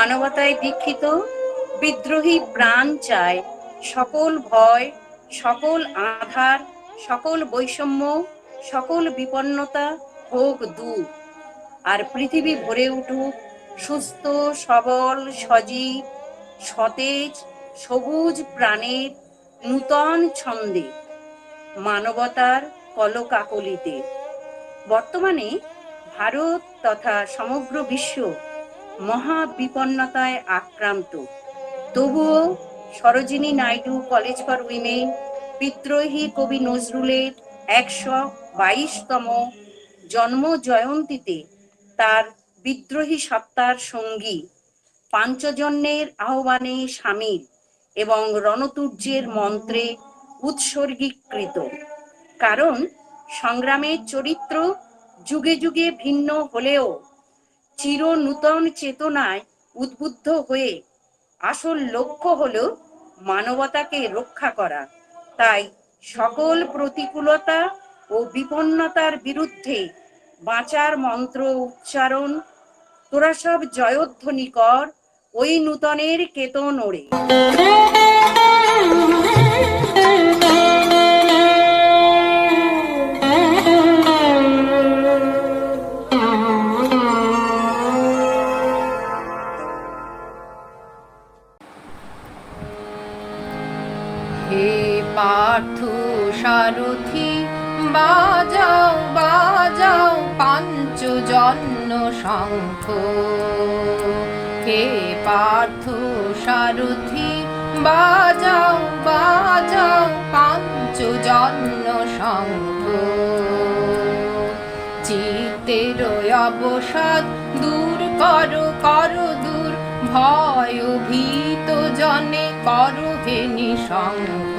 মানবতায় দীক্ষিত বিদ্রোহী প্রাণ চায় সকল ভয়, সকল আঁধার, সকল বৈষম্য, সকল বিপন্নতা হোক দূর, আর পৃথিবী ভরে উঠুক সুস্থ সবল সজীব সতেজ সবুজ প্রাণের নূতন ছন্দে, মানবতার কলকাকলিতে। বর্তমানে ভারত তথা সমগ্র বিশ্ব মহাবিপন্নতায় আক্রান্ত। তবুও Sarojini Naidu college for women বিদ্রোহী কবি নজরুলের ১২২তম জন্ম জয়ন্তীতে তার বিদ্রোহী সত্তার সঙ্গী, পাঞ্চজন্যের আহ্বানে সামিল এবং রণতুর্যের মন্ত্রে উৎসর্গীকৃত। কারণ সংগ্রামের চরিত্র যুগে যুগে ভিন্ন হলেও চির নূতন চেতনায় উদ্বুদ্ধ হয়ে আসল লক্ষ্য হলো মানবতাকে রক্ষা করা। তাই সকল প্রতিকূলতা ও বিপন্নতার বিরুদ্ধে বাঁচার মন্ত্র উচ্চারণ, তোরা সব জয়ধ্বনি কর, ওই নূতনের কেতন ওড়ে। হে পার্থ সারথি বাজাও বাজাও পাঞ্চজন্য শঙ্খ। হে পার্থ সারথি বাজাও বাজাও পাঞ্চজন্য শঙ্খ। চিত্তের অবসাদ দূর করো করো দূর, ভয় ভীত জনে করো হে নিঃসঙ্গ।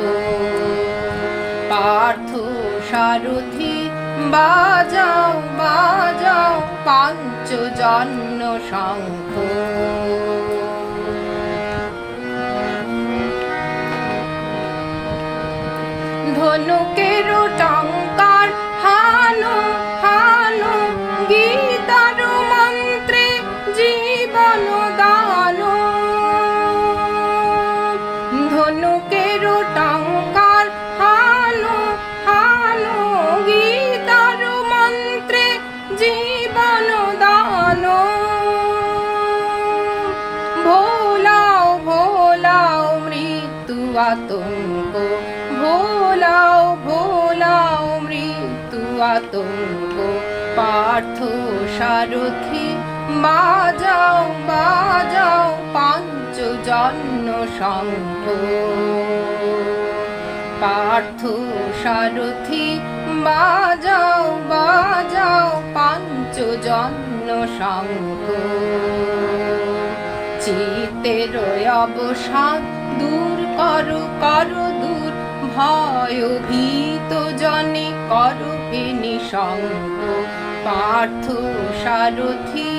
পার্থ সারথি বাজাও বাজাও পাঞ্চজন্য শঙ্খ। ধনুকের টঙ্কার হানো হানো, গীতার মন্ত্রে জীবন দানো। ধনুকের টঙ্কার হানো হানো, গীতার মন্ত্রে জীবন দানো। ভোলাও ভোলাও মৃত্যু আতঙ্ক, ভোলাও ভোলাও মৃত্যু আতঙ্ক। পার্থ সারথি বাজাও বাজাও পাঞ্চজন্য শঙ্খ। পার্থ সারথি বাজাও বাজাও পাঞ্চজন্য শঙ্খ। চিত্তের অবসাদ দূর করো করো দূর, ভয় ভীত জনে করো হে নিঃসঙ্গ। পার্থ সারথি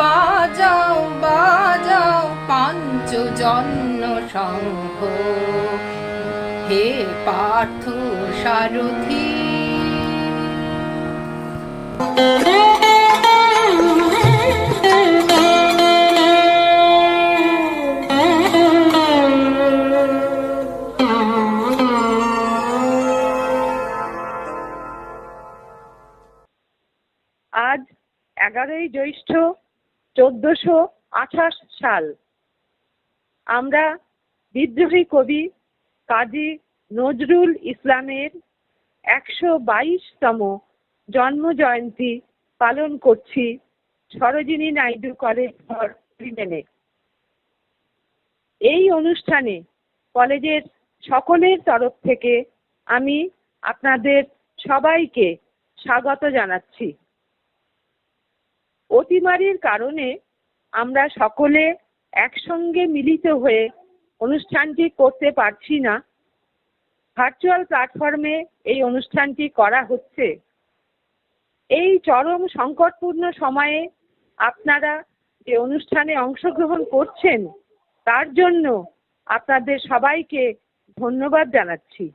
বাজাও বাজাও পাঞ্চজন্য শঙ্খ। হে পার্থ সারথি। আজ 11ই জ্যৈষ্ঠ 1428 সাল। আমরা বিদ্রোহী কবি কাজী নজরুল ইসলামের 122তম জন্ম জয়ন্তী পালন করছি সরোজিনী নাইডু কলেজ ফর উইমেনে। এই অনুষ্ঠানে কলেজের সকলের তরফ থেকে আমি আপনাদের সবাইকে স্বাগত জানাচ্ছি। অতিমারির কারণে আমরা সকলে একসঙ্গে মিলিত হয়ে অনুষ্ঠানটি করতে পারছি না। ভার্চুয়াল প্ল্যাটফর্মে এই অনুষ্ঠানটি করা হচ্ছে। এই চরম সংকটপূর্ণ সময়ে আপনারা যে অনুষ্ঠানে অংশগ্রহণ করছেন তার জন্য আপনাদের সবাইকে ধন্যবাদ জানাচ্ছি।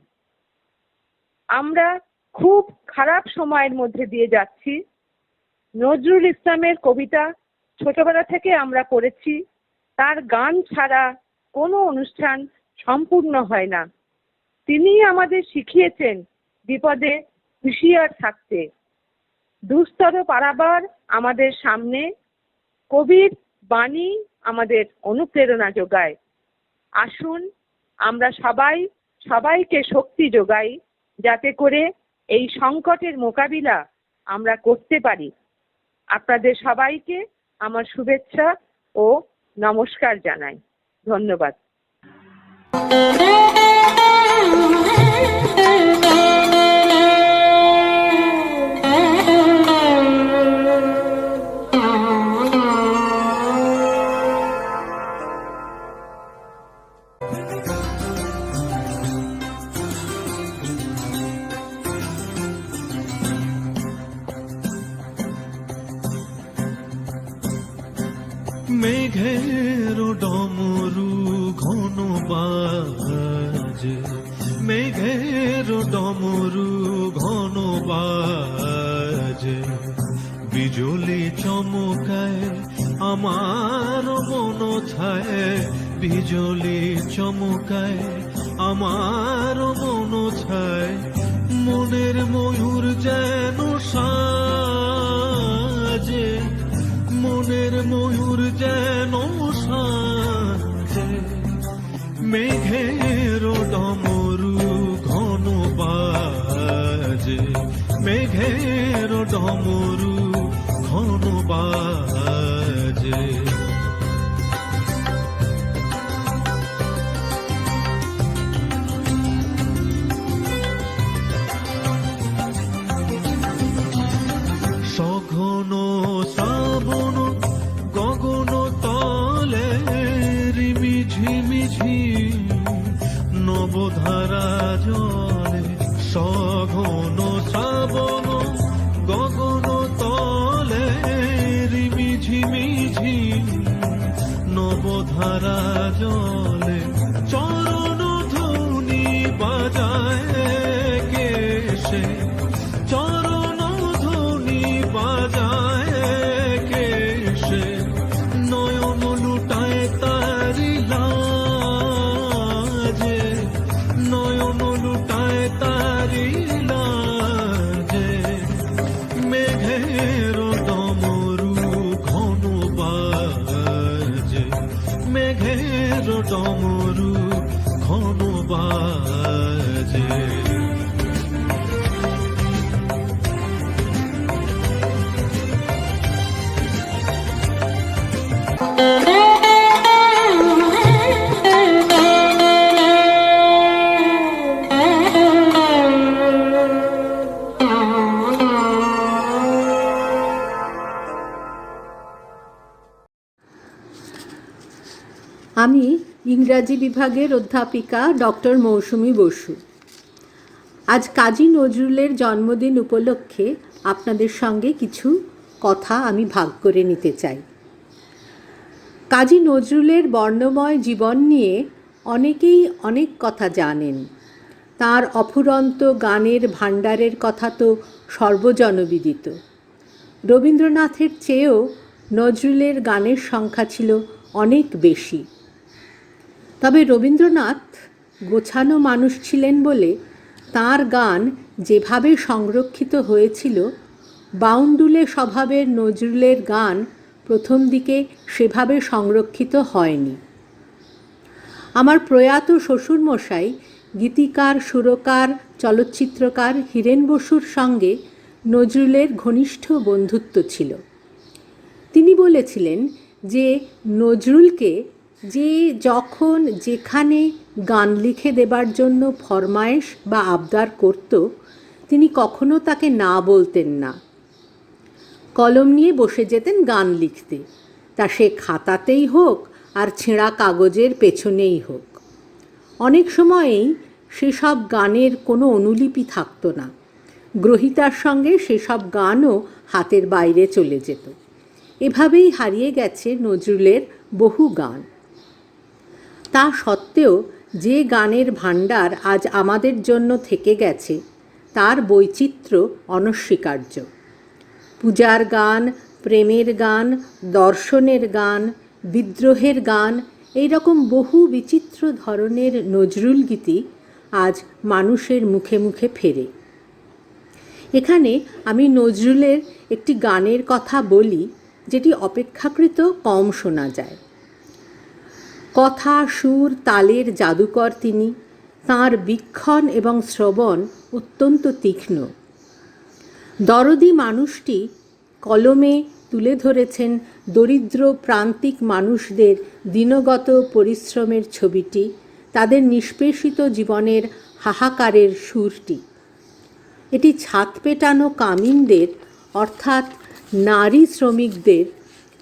আমরা খুব খারাপ সময়ের মধ্যে দিয়ে যাচ্ছি। নজরুল ইসলামের কবিতা ছোটবেলা থেকে আমরা পড়েছি, তার গান ছাড়া কোনো অনুষ্ঠান সম্পূর্ণ হয় না। তিনি আমাদের শিখিয়েছেন বিপদে হুঁশিয়ার থাকতে। দুস্তর পারাবার আমাদের সামনে কবির বাণী আমাদের অনুপ্রেরণা যোগায়। আসুন আমরা সবাইকে শক্তি যোগাই, যাতে করে এই সংকটের মোকাবিলা আমরা করতে পারি। আপনাদের সবাইকে আমার শুভেচ্ছা ও নমস্কার জানাই। ধন্যবাদ। মেঘের ডমরু ঘন বাজে, মেঘের ডমরু ঘন বাজে, বিজলি চমকায় আমার মন ছায়, বিজলি চমকায় আমার মন ছায়, মনের ময়ূর যেন সাজে, মনের ময়ূর যেন সাজে, মেঘের ডমরু ঘন বাজে, মেঘের ডমরু ঘন বাজে। সঘন শ্রাবণ গগন তলে রিমিঝিমিঝি নবধারা জলে, সঘন শ্রাবণ গগন তলে রিমিঝিমিঝি নবধারা জলে, চরণ ধ্বনি বাজায় কেশে, চরণ ধ্বনি বাজায় কেশে, নয়ন লুটায় তারি লাজে, নয়ন লুটায় তারি লাজে, মেঘের ডমরু ঘন বাজে, মেঘের ডমরু ঘন বাজে। আমি ইংরাজি বিভাগের অধ্যাপিকা ডক্টর মৌসুমী বসু। আজ কাজী নজরুলের জন্মদিন উপলক্ষে আপনাদের সঙ্গে কিছু কথা আমি ভাগ করে নিতে চাই। কাজী নজরুলের বর্ণময় জীবন নিয়ে অনেকেই অনেক কথা জানেন। তার অফুরন্ত গানের ভাণ্ডারের কথা তো সর্বজনবিদিত। রবীন্দ্রনাথের চেয়েও নজরুলের গানের সংখ্যা ছিল অনেক বেশি। তবে রবীন্দ্রনাথ গোছানো মানুষ ছিলেন বলে তাঁর গান যেভাবে সংরক্ষিত হয়েছিল, বাউন্ডুলে স্বভাবের নজরুলের গান প্রথম দিকে সেভাবে সংরক্ষিত হয়নি। আমার প্রয়াত শ্বশুরমশাই গীতিকার, সুরকার, চলচ্চিত্রকার হীরেন বসুর সঙ্গে নজরুলের ঘনিষ্ঠ বন্ধুত্ব ছিল। তিনি বলেছিলেন যে নজরুলকে যে যখন যেখানে গান লিখে দেবার জন্য ফরমায়েশ বা আবদার করত, তিনি কখনো তাকে না বলতেন না। কলম নিয়ে বসে যেতেন গান লিখতে, তা সে খাতাতেই হোক আর ছেঁড়া কাগজের পেছনেই হোক। অনেক সময়েই সেসব গানের কোনো অনুলিপি থাকতো না। গ্রহীতার সঙ্গে সেসব গানও হাতের বাইরে চলে যেত। এভাবেই হারিয়ে গেছে নজরুলের বহু গান। তা সত্ত্বেও যে গানের ভাণ্ডার আজ আমাদের জন্য থেকে গেছে, তার বৈচিত্র্য অনস্বীকার্য। পূজার গান, প্রেমের গান, দর্শনের গান, বিদ্রোহের গান, এই রকম বহু বিচিত্র ধরনের নজরুল গীতি আজ মানুষের মুখে মুখে ফেরে। এখানে আমি নজরুলের একটি গানের কথা বলি যেটি অপেক্ষাকৃত কম শোনা যায়। কথা, সুর, তালের জাদুকর তিনি। তাঁর বীক্ষণ এবং শ্রবণ অত্যন্ত তীক্ষ্ণ। দরদি মানুষটি কলমে তুলে ধরেছেন দরিদ্র প্রান্তিক মানুষদের দিনগত পরিশ্রমের ছবিটি, তাদের নিষ্পেষিত জীবনের হাহাকারের সুরটি। এটি ছাদ পেটানো কামিনদের অর্থাৎ নারী শ্রমিকদের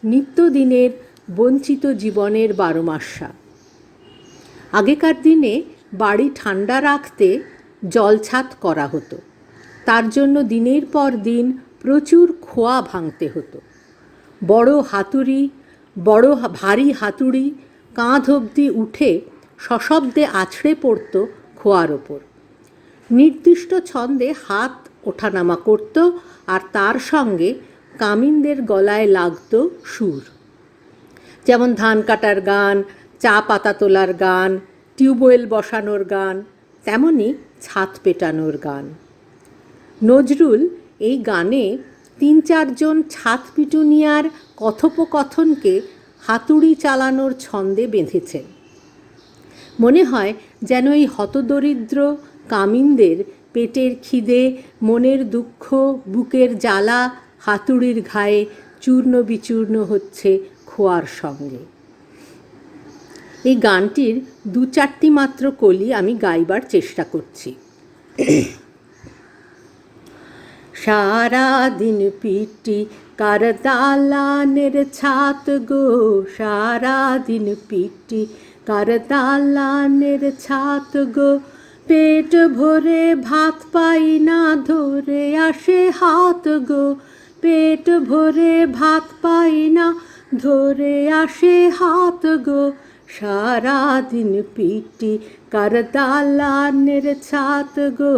নিত্যদিনের বঞ্চিত জীবনের বারোমাস্যা। আগেকার দিনে বাড়ি ঠান্ডা রাখতে জলছাদ করা হতো। তার জন্য দিনের পর দিন প্রচুর খোয়া ভাঙতে হতো। বড় ভারী হাতুড়ি কাঁধ অবধি উঠে সশব্দে আছড়ে পড়ত খোয়ার ওপর। নির্দিষ্ট ছন্দে হাত ওঠানামা করত, আর তার সঙ্গে কামিনদের গলায় লাগত সুর। যেমন ধান কাটার গান, চা পাতা তোলার গান, টিউবওয়েল বসানোর গান, তেমনি ছাদ পেটানোর গান। নজরুল এই গানে ৩-৪ জন ছাদ পিটুনিয়ার কথোপকথনকে হাতুড়ি চালানোর ছন্দে বেঁধেছেন। মনে হয় যেন এই হতদরিদ্র কামিনদের পেটের খিদে, মনের দুঃখ, বুকের জ্বালা হাতুড়ির ঘায়ে চূর্ণ বিচূর্ণ হচ্ছে খোয়ার সঙ্গে। এই গানটির ২-৪টি মাত্র কলি আমি গাইবার চেষ্টা করছি। সারা দিন পিটি কার দালানের ছাদ গো, সারা দিন পিটি কার দালানের ছাদ গো, পেট ভরে ভাত পাই না ধরে আসে হাত গো, পেট ভরে ভাত পাই না ধরে আসে হাত গো, সারা দিন পিটি কার দালানের ছাদ গো,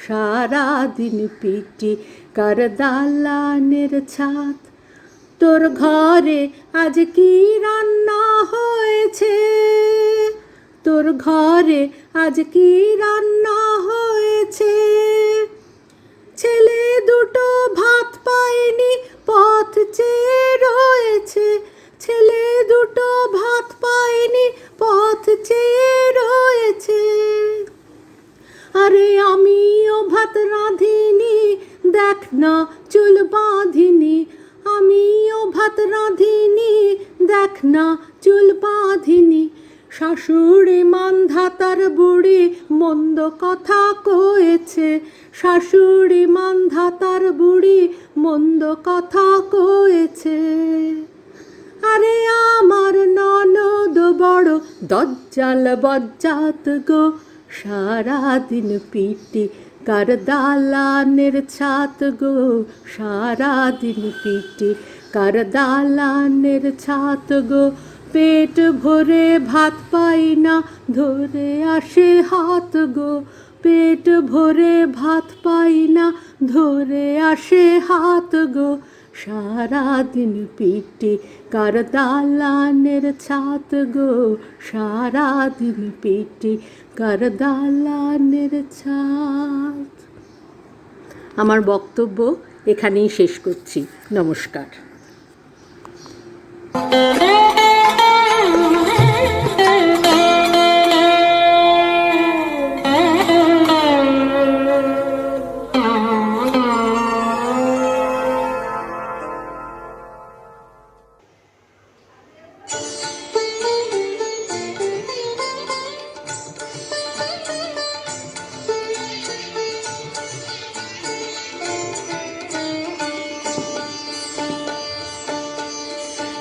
সারা দিন পিটি কার দালানের ছাদ। তোর ঘরে আজ কি রান্না হয়েছে, তোর ঘরে আজ কি রান্না হয়েছে, ছেলে দুটো ভাত পায়নি পথ চেয়ে রয়েছে, ছেলে দুটো ভাত পায়নি পথ চেয়ে রয়েছে। আরে আমিও ভাত রাঁধিনি, দেখ না চুল বাঁধিনি, আমিও ভাত রাঁধিনি, দেখ না চুল বাঁধিনি, শাশুড়ি মান্ধাতার বুড়ি মন্দ কথা কয়েছে, শাশুড়ি মান্ধাতার বুড়ি মন্দ কথা কয়েছে। আরে আমার ননদ বড় দজ্জাল বজ্জাত গো, সারা দিন পিটি কার দালানের ছাদ গো, সারা দিন পিটি কার দালানের ছাদ গো, পেট ভরে ভাত পাই না ধরে আসে হাত গো, পেট ভরে ভাত পাই না ধরে আসে হাত গো, সারা দিন পিটি কার দালানের ছাদ গো, সারা দিন পিটি কার দালানের ছাদ। আমার বক্তব্য এখানেই শেষ করছি। নমস্কার।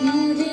মোরে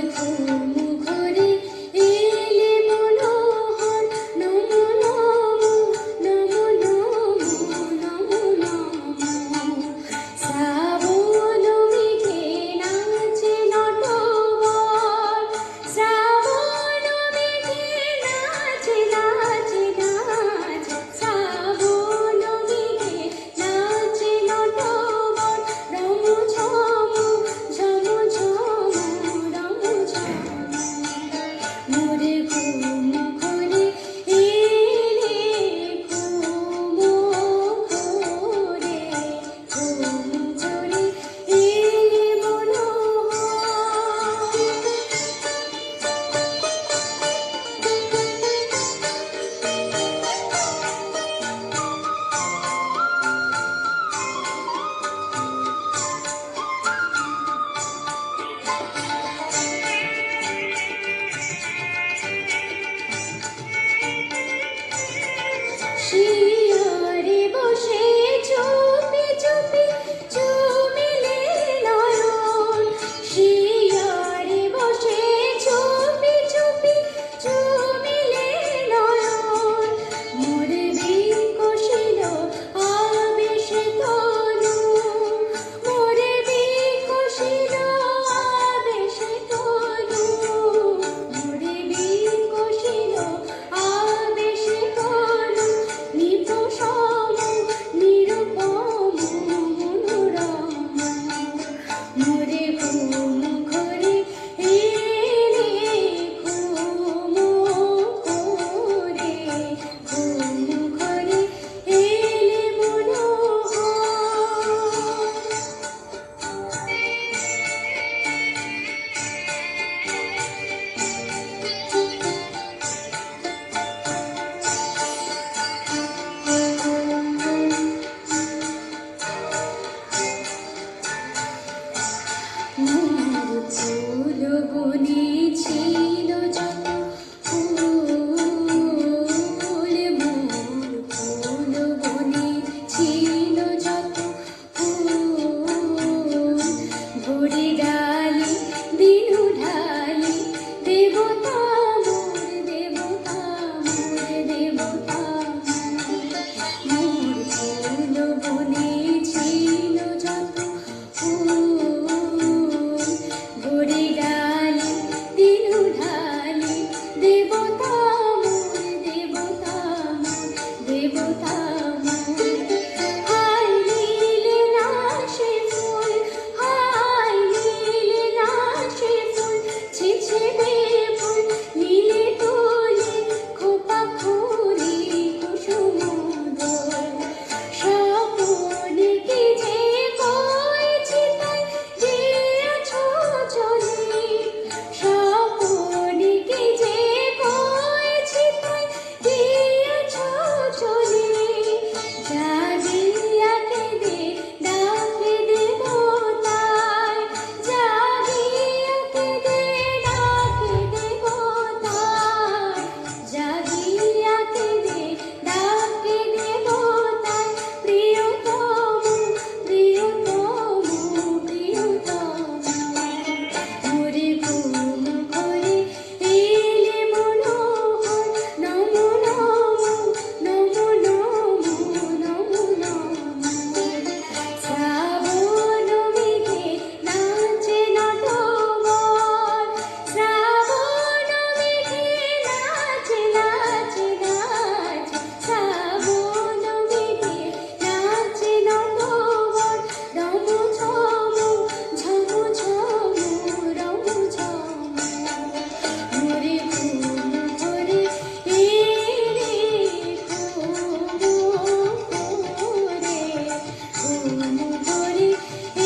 করে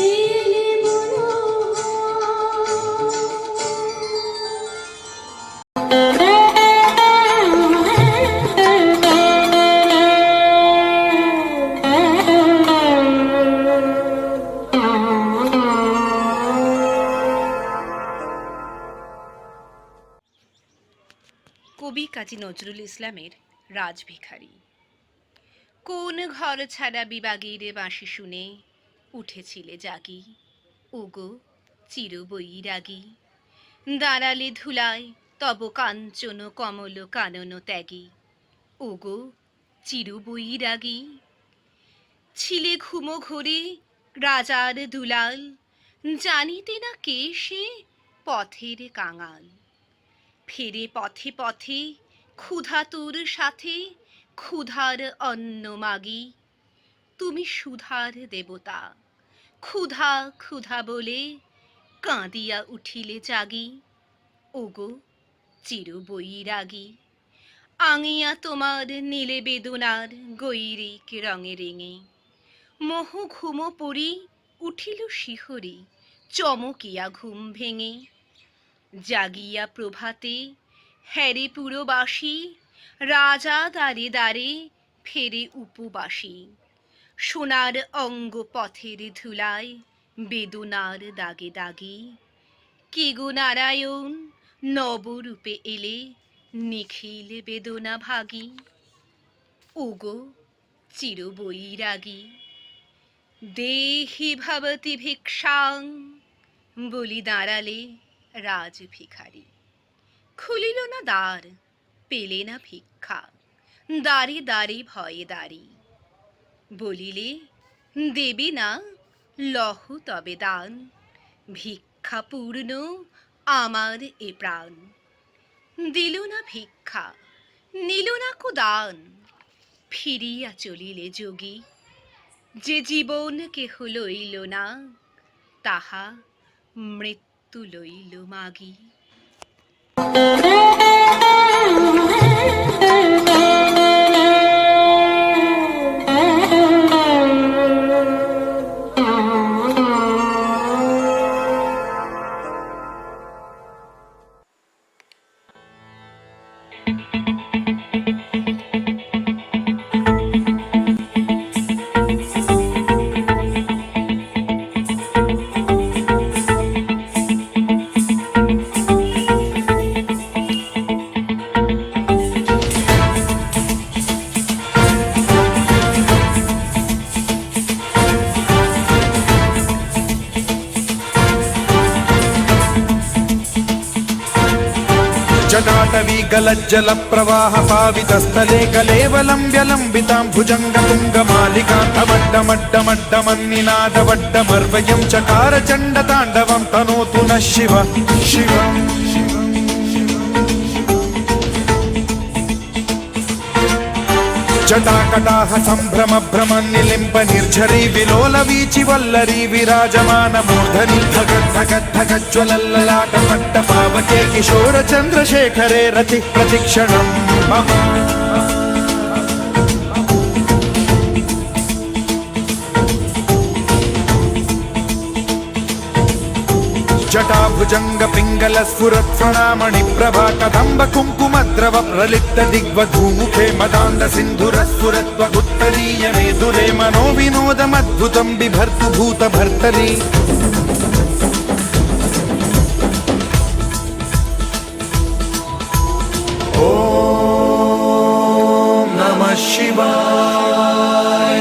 এলে কবি কাজী নজরুল ইসলামের রাজভিখারি। কোন ঘর ছাড়া বিবাগীর বাঁশি শুনে উঠেছিলে জাগি, ওগো চির বৈরাগী। দাঁড়ালে ধুলায় তব কাঞ্চন কমল কানন ত্যাগী, ওগো চির বৈরাগী। ছিলে ঘুমো ঘোরে রাজার দুলাল, জানিতে না কে সে পথের কাঙাল। ফেরে পথে পথে ক্ষুধা তোর সাথে, ক্ষুধার অন্ন মাগি। তুমি সুধার দেবতা, ক্ষুধা ক্ষুধা বলে কাঁদিয়া উঠিলে জাগি, ওগো চির বৈরাগী। আঙিয়া তোমার নীলে বেদনার গৈরিক রঙে রেঙে, মোহ ঘুমো পড়ি উঠিল শিহরি চমকিয়া ঘুম ভেঙে। জাগিয়া প্রভাতে হ্যারে পুরবাসী, রাজা দ্বারে দ্বারে ফেরে উপবাসী। সোনার অঙ্গ পথের ধুলায় বেদনার দাগে দাগে, কে গো নারায়ণ নবরূপে এলে নিখিল বেদনা ভাগী, ওগো চির বৈরাগী। দেহি ভবতি ভিক্ষাং বলি দাঁড়ালে রাজভিখারি। খুলিল না দ্বার, পেলে না ভিক্ষা, দ্বারে দ্বারে ভয়ে দাঁড়ি। বলিলে দেবে না, লহ তবে দান, ভিক্ষা পূর্ণ আমার এ প্রাণ। দিল না ভিক্ষা, নিল না কো দান, ফিরিয়া চলিলে যোগী। যে জীবন কেহ লইল না, তাহা মৃত্যু লইল মাগি। जटाटवी गलज्जल प्रवाह पावितस्थले कलेवलम्ब्य लम्बितां भुजङ्गतुङ्गमालिकां अवड्डमड्डमड्डमन्निनादवड्डमर्वयं चकार चण्डताण्डवं तनोतु नः शिव शिवम्। जटाकटाह सम्भ्रम भ्रम निलिम्ब निर्झरी विलोल वीचि वल्लरी विराजमान मूर्धनि धगत् धगत् धगज्ज्वलल्ललाट पट्ट पावके किशोर चन्द्रशेखरे रति प्रतिक्षणं मम। जटाभुजंग पिंगल स्फुरत् प्रणामणि प्रभा कदम्ब कुङ्कुमद्रव प्रलिप्त दिग्वधूमुखे मदान्ध सिन्धुर स्फुरत्वगुत्तरीय मेदुरे मनो विनोदमद्भुतं बिभर्तु भूत भर्तरि। ॐ नमः शिवाय।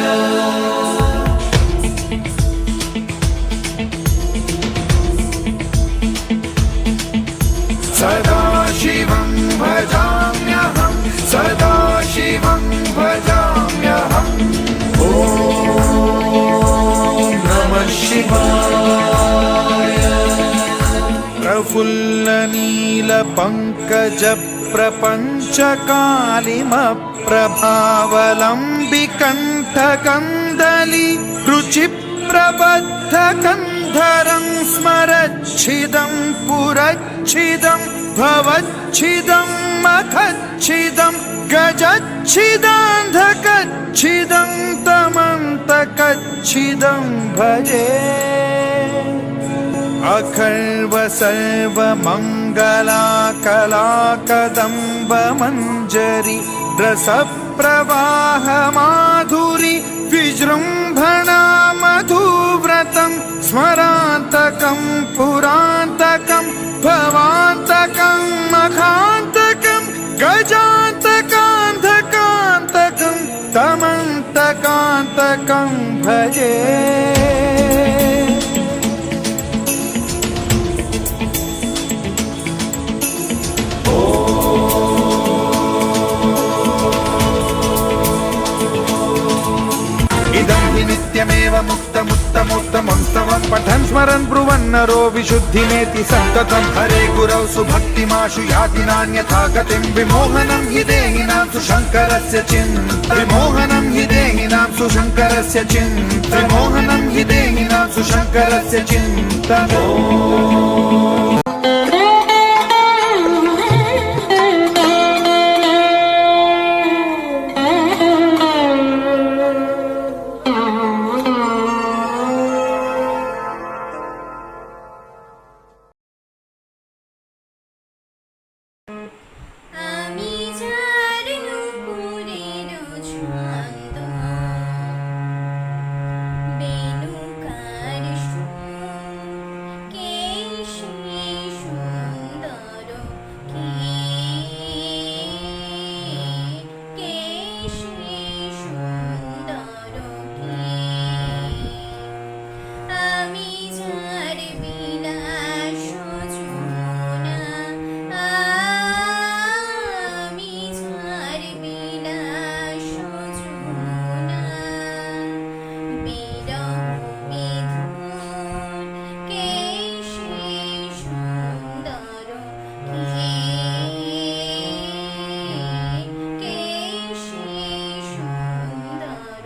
सदा शिवं भजाम्यहं, सदा शिवं भजाम्यहम्। ॐ नमः शिवाय। प्रफुल्लनीलपङ्कज प्रपञ्चकालिमप्रभावलम्बिकण्ठकन्दली रुचिप्रबद्धकन्धरं स्मरच्छिदं पुरच्छिदं भवच्छिदं मखच्छिदं गजच्छिदान्धकच्छिदं तमन्त शान्तकच्छिदं भजे अखर्व सर्वमङ्गलाकलाकदम्बमञ्जरी रसप्रवाह माधुरी विजृम्भणा मधुव्रतं स्मरान्तकं पुरान्तकं भवान्तकं मखान्तकं गजान्तकान्धकान्तकं तमन्तकान्तकं भजे इदं हि नित्यमेव मुक्तमुत्तमोत्तमं स्तवं पठन् स्मरन् ब्रुवन्नरो विशुद्धिमेति सन्ततं हरे गुरौ सुभक्तिमाशु याति नान्यथा गतिं विमोहनं हि देहिनां सुशङ्करस्य विमोहनं हि देहिनां सुशङ्करस्य विमोहनं हि देहिनां सुशङ्करस्य चिन्तनम् আমি যার নুপুরের ছন্দ বেণুকার সুর কে সে সুন্দর কে সে সুন্দর আমি যার বিলাস যমুনা আমি যার বিলাস যমুনা বিরহ বিধুর কে সে সুন্দর কে সে সুন্দর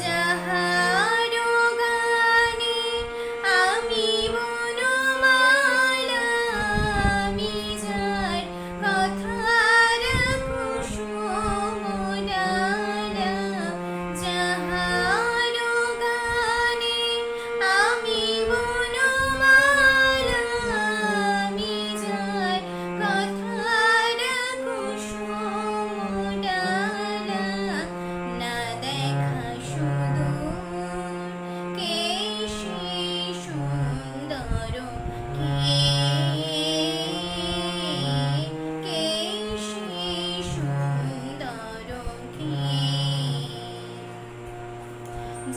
যাহার গানে আমি বনমালা আমি যার কথার কুসুমডালা যাহার গানে আমি বনমালা আমি যার কথার কুসুমডালা না দেখা সুদূর কে সে সুন্দর কে সে সুন্দর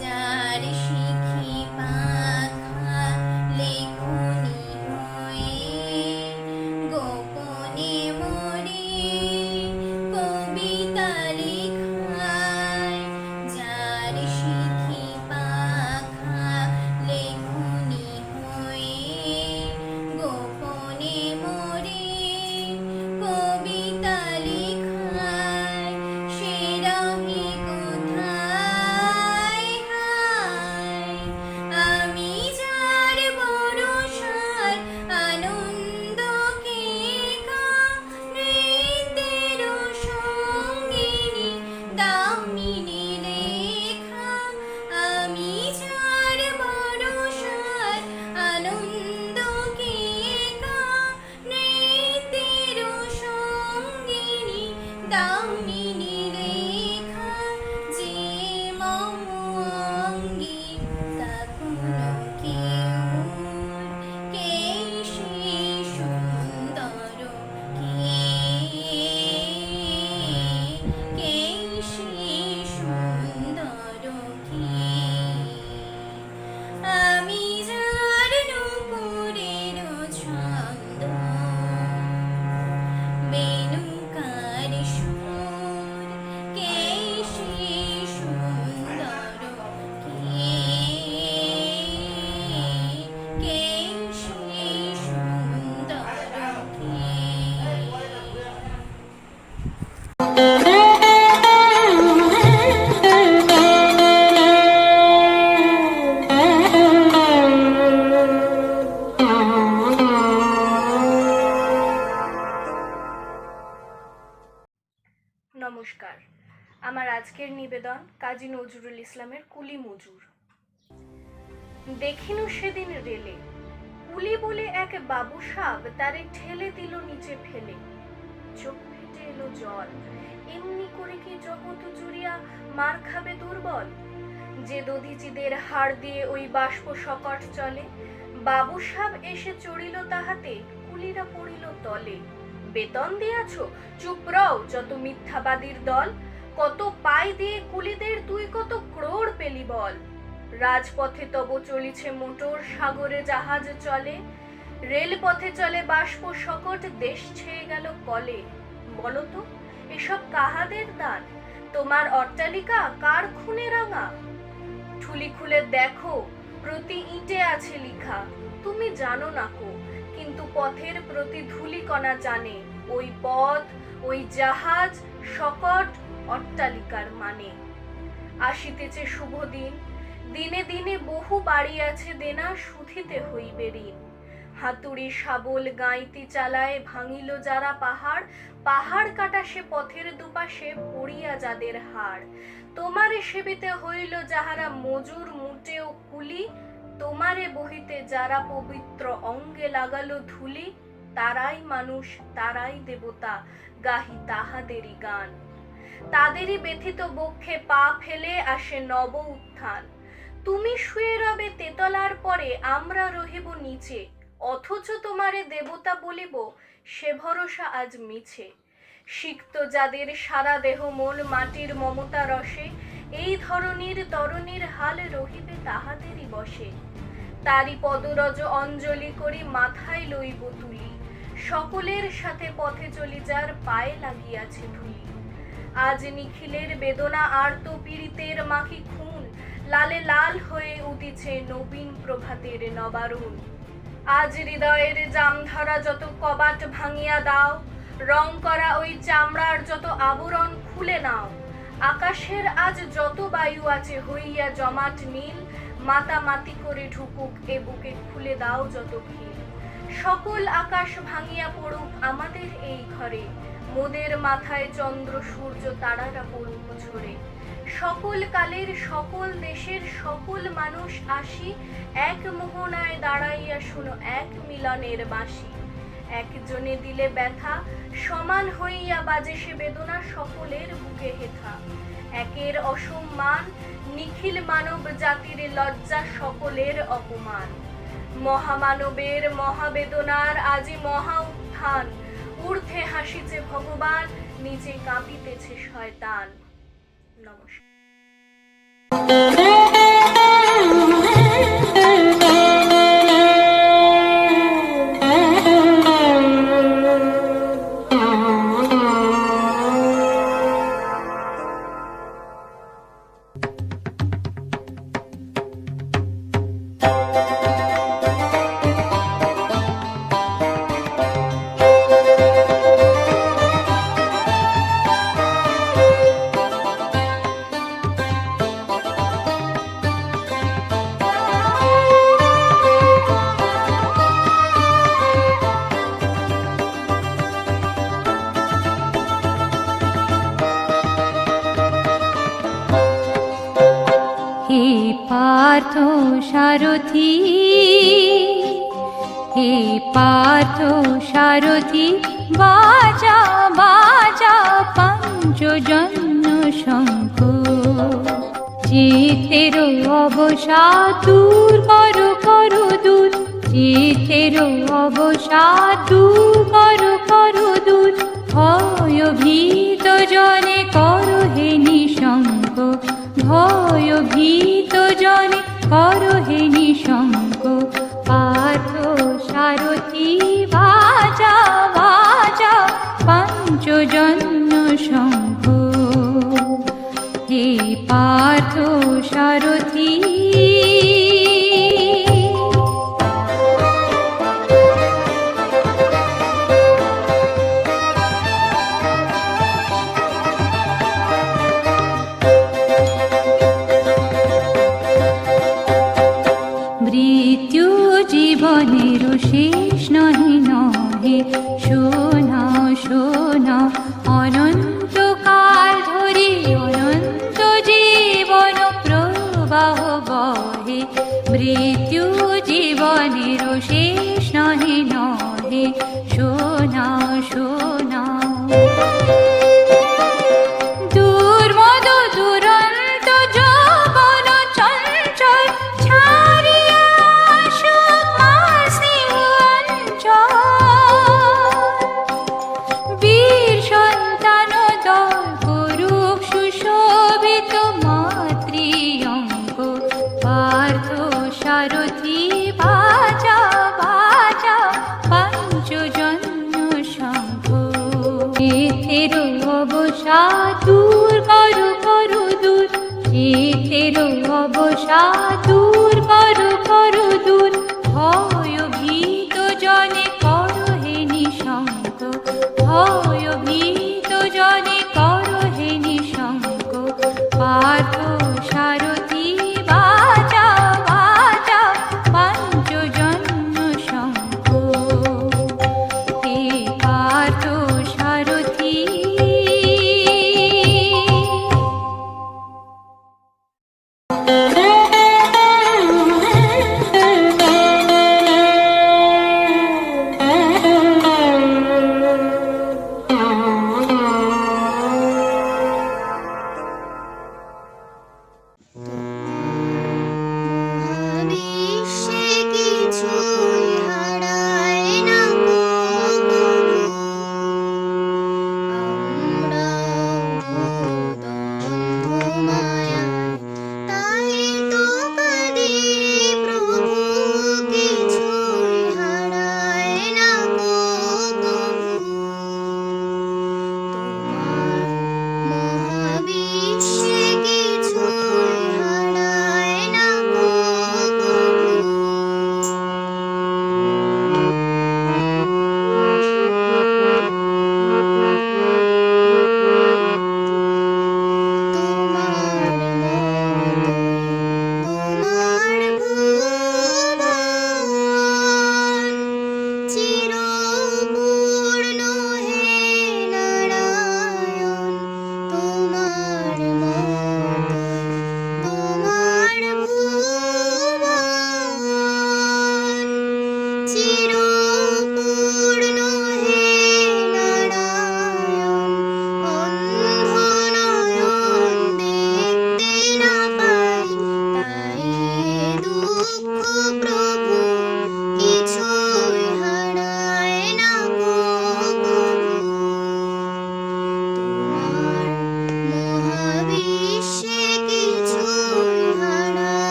যার শিখি পাখা লেখনি হয়ে গোপনে মরে কবিতা লেখায় যার শিখি পাখা লেখনি হয়ে গোপনে মরে কবিতা লেখায় সে রহে কোথায় হায় আজকের নিবেদন কাজী নজরুল ইসলামের কুলি মজুর। দেখিনু সেদিন রেলে কুলি বলে এক বাবু সাব তারে ঠেলে দিল নিচে ফেলে, চোখ ফেটে এলো জল, এমনি করে কি জগৎ জুড়িয়া মার খাবে দুর্বল, যে দধিচিদের হাড় দিয়ে ওই বাষ্প সকট চলে, বাবু সাব এসে চড়িল তাহাতে, কুলিরা পড়িল তলে। বেতন দিয়াছ, চুপ রও যত মিথ্যাবাদীর দল, কত পাই দিয়ে কুলিদের তুই কত ক্রোড় পেলি বল। রাজপথে তব চলিছে মোটর, সাগরে জাহাজ চলে, রেলপথে চলে বাষ্প সকট, দেশ ছেয়ে গেল কলে। বলতো এসব কাহাদের দান, তোমার অট্টালিকা কার খুনে রাঙা? ঠুলি খুলে দেখো প্রতি ইটে আছে লিখা, তুমি জানো না কো কিন্তু পথের প্রতি ধূলিকণা জানে, ওই পথ ওই জাহাজ সকট অট্টালিকার মানে। আসিতেছে শুভ দিন, দিনে দিনে বহু বাড়ি আছে দেনা, শুধিতে হইবে ঋণ। হাতুড়ি শাবল গাঁইতি চালায় ভাঙিল যারা পাহাড়, পাহাড় কাটা সে পথের দুপাশে পড়িয়া যাদের হাড়। তোমারে সেবিতে হইল যাহারা মজুর মুটেও কুলি, তোমারে বহিতে যারা পবিত্র অঙ্গে লাগালো ধুলি, তারাই মানুষ তারাই দেবতা, গাহি তাহাদেরই গান। তাদেরই ব্যথিত বক্ষে পা ফেলে আসে নব উত্থান। তুমি শুয়ে রবে তেতলার পরে, আমরা রহিব নিচে, অথচ তোমারে দেবতা বলিব সে ভরসা আজ মিছে। সিক্ত যাদের সারা দেহ মন মাটির মমতা রসে, এই ধরনীর তরণীর হাল রহিবে তাহাদেরই বসে। তারি পদরজ অঞ্জলি করি মাথায় লইব তুলি, সকলের সাথে পথে চলি যার পায়ে লাগিয়াছে ধুলি। আজ নিখিলের বেদনা আর্ত পীড়িতের মাখি খুন, লালে লাল হয়ে উদিছে নবীন প্রভাতের নবারুণ। আজ হৃদয়ের জামধরা যত কবাট ভাঙিয়া দাও, রং করা ওই চামড়ার যত আবরণ খুলে নাও। আকাশের আজ যত বায়ু আছে হইয়া জমাট নীল, মাতামাতি করে ঢুকুক এ বুকে খুলে দাও যত খিল। সকল আকাশ ভাঙিয়া পড়ুক আমাদের এই ঘরে, মোদের মাথায় চন্দ্র সূর্য তারারা পড়ুক ঝরে। সকল কালের সকল দেশের সকল মানুষ আসি, এক মোহনায় দাঁড়াইয়া শুনো এক মিলনের বাঁশি। একজনে দিলে ব্যথা সমান হইয়া বাজে সে বেদনা সকলের বুকে হেথা। একের অসম্মান নিখিল মানব জাতির লজ্জা সকলের অপমান। মহামানবের মহাবেদনার আজি মহা উত্থান, ঊর্ধ্বে হাসিছে ভগবান নিচে কাঁপিতেছে শয়তান। নমস্কার। হে পার্থ সারথি, হে পার্থ সারথি, বাজা বাজা পঞ্চজন্য শঙ্খ। চিতের অবসাদ দূর করো করো দূর, চিতের অবসাদ দূর করো করো দূর। ভয় ভীত জনে করো হে নিঃশঙ্ক, ভয় ভীত জনে করো হে নিঃশঙ্ক। পার্থ সারথি বাজা বাজা পঞ্চজন্য শঙ্খ। হে পার্থ সারথি, মৃত্যু জীবনের শেষ নহে নহে, শোনাও শোনাও অনন্তকাল ধরে অনন্ত মৃত্যু জীবনের শেষ নহে নহে শোনাও শোনাও দুর্মদ দুরন্ত যৌবন চঞ্চল ছাড়িয়া আসুক মাসিহ অঞ্চল বীর সন্তান দল করুক সুশোভিত মাতৃঅঙ্গ পার্থ সারথি বাজা বাজা পঞ্চজন্য শঙ্খ এথের অবসাদ দূর করু করু দূর এথের অবসাদ দূর করু করু দূর ভয় ভীত জনে করহে নিঃশঙ্ক ভয় ভীত জনে করহে নিঃশঙ্ক পার্থ সারথি বাজা বাজা পঞ্চজন্য শঙ্খ হে পার্থ সারথি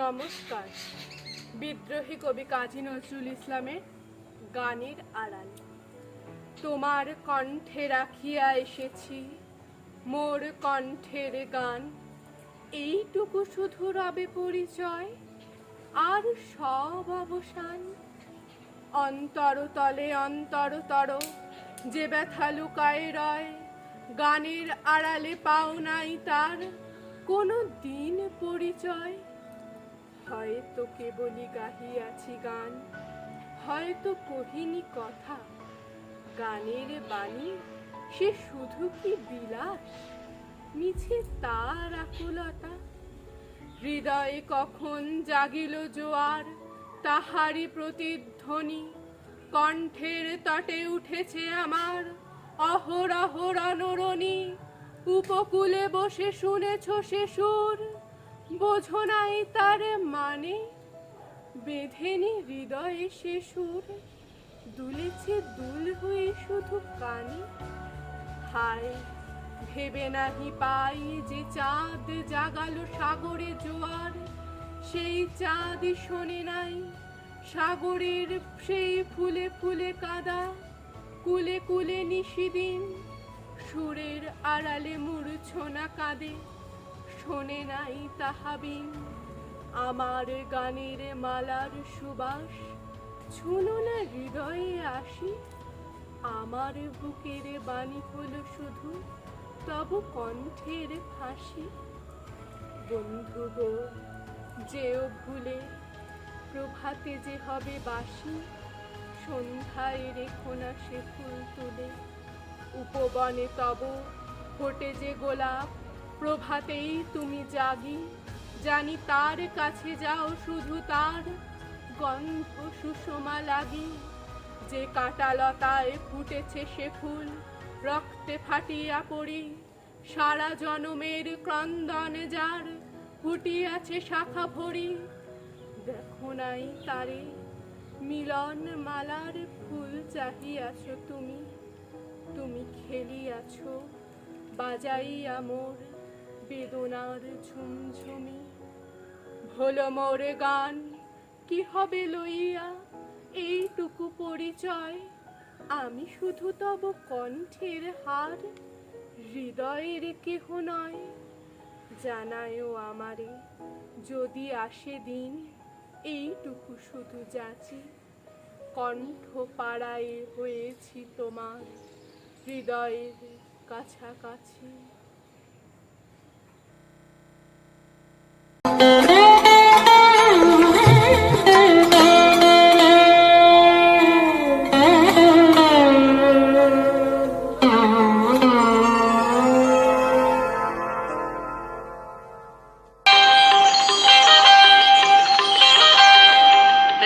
নমস্কার। বিদ্রোহী কবি কাজী নজরুল ইসলামের গানের আড়াল। তোমার কণ্ঠে রাখিয়া এসেছি মোর কণ্ঠের গান, এইটুকু শুধু রবে পরিচয়, আর সব অবসান। অন্তরতলে অন্তরতর যে ব্যথা লুকায় রয়, গানের আড়ালে পাও নাই তার কোনো দিন পরিচয়। হয়তো কেবলই গাহিয়াছি গান, হয়তো কহিনি কথা, গানের বাণী সে শুধু কি বিলাস, মিছে তার আকুলতা। হৃদয়ে কখন জাগিল জোয়ার, তাহারি প্রতিধ্বনি, কণ্ঠের তটে উঠেছে আমার অহরহ রণরণী। উপকূলে বসে শুনেছ সে সুর, বোঝো নাই তার মানে, বেঁধেনি হৃদয়ে সে সুর, দুলেছে দুল হয়ে শুধু কানে। হায় ভেবে নাহি পাই যে চাঁদ জাগালো সাগরে জোয়ার, সেই চাঁদই শোনে নাই সাগরের সেই ফুলে ফুলে কাদা। কুলে কুলে নিশিদিন সুরের আড়ালে মূর্ছনা কাঁদে, শোনে নাই তাহাবিন। আমার গানের মালার সুবাস ছুনো না হৃদয়ে আসি, আমার বুকের বাণী হলো শুধু তব কণ্ঠের ফাঁসি। বন্ধু গো যেও ভুলে, প্রভাতে যে হবে বাসি, সন্ধ্যায় রেখো না সে ফুল তুলে। উপবনে তব ফোটে যে গোলাপ, প্রভাতেই তুমি জাগি, জানি তার কাছে যাও শুধু তার গন্ধ সুষমা লাগি। যে কাঁটালতায় ফুটেছে সে ফুল, রক্তে ফাটিয়া পড়ি, সারা জনমের ক্রন্দনে যার ফুটিয়াছে শাখা ভরি। দেখো নাই তারে মিলন মালার ফুল চাহিয়াছ তুমি, তুমি খেলিয়াছ বাজাইয়া মোর বেদনার ঝুমঝুমি। হলো মোর গান কি হবে লইয়া এইটুকু পরিচয়, আমি শুধু তব কণ্ঠের হার, হৃদয়ের কেহ নয়। জানায়ও আমারে যদি আসে দিন, এইটুকু শুধু যাচি, কণ্ঠ পাড়ায় হয়েছি তোমার হৃদয়ের কাছাকাছি।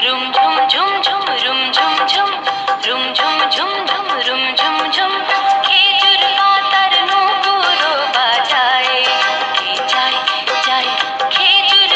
রুম ঝুম ঝুম ঝুম রুম ঝুম ঝুম রুম ঝুম ঝুম ঝুম রুম ঝুম ঝুম খেজুর পাতার নূপুর বাজায় কে যায় যায় খেজুর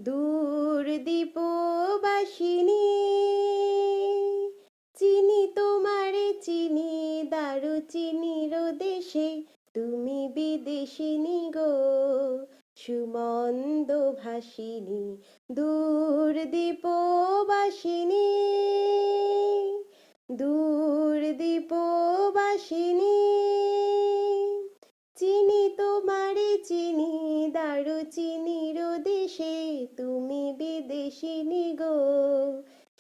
দূর দীপবাসিনী চিনি তোমারে চিনি দারুচিনির দেশে তুমি বিদেশিনী গো সুমন্দ ভাসিনী দূর দীপবাসিনী দূর দীপবাসিনী চিনি তোমারে চিনি দারুচিনির দেশে তুমি বিদেশিনী গো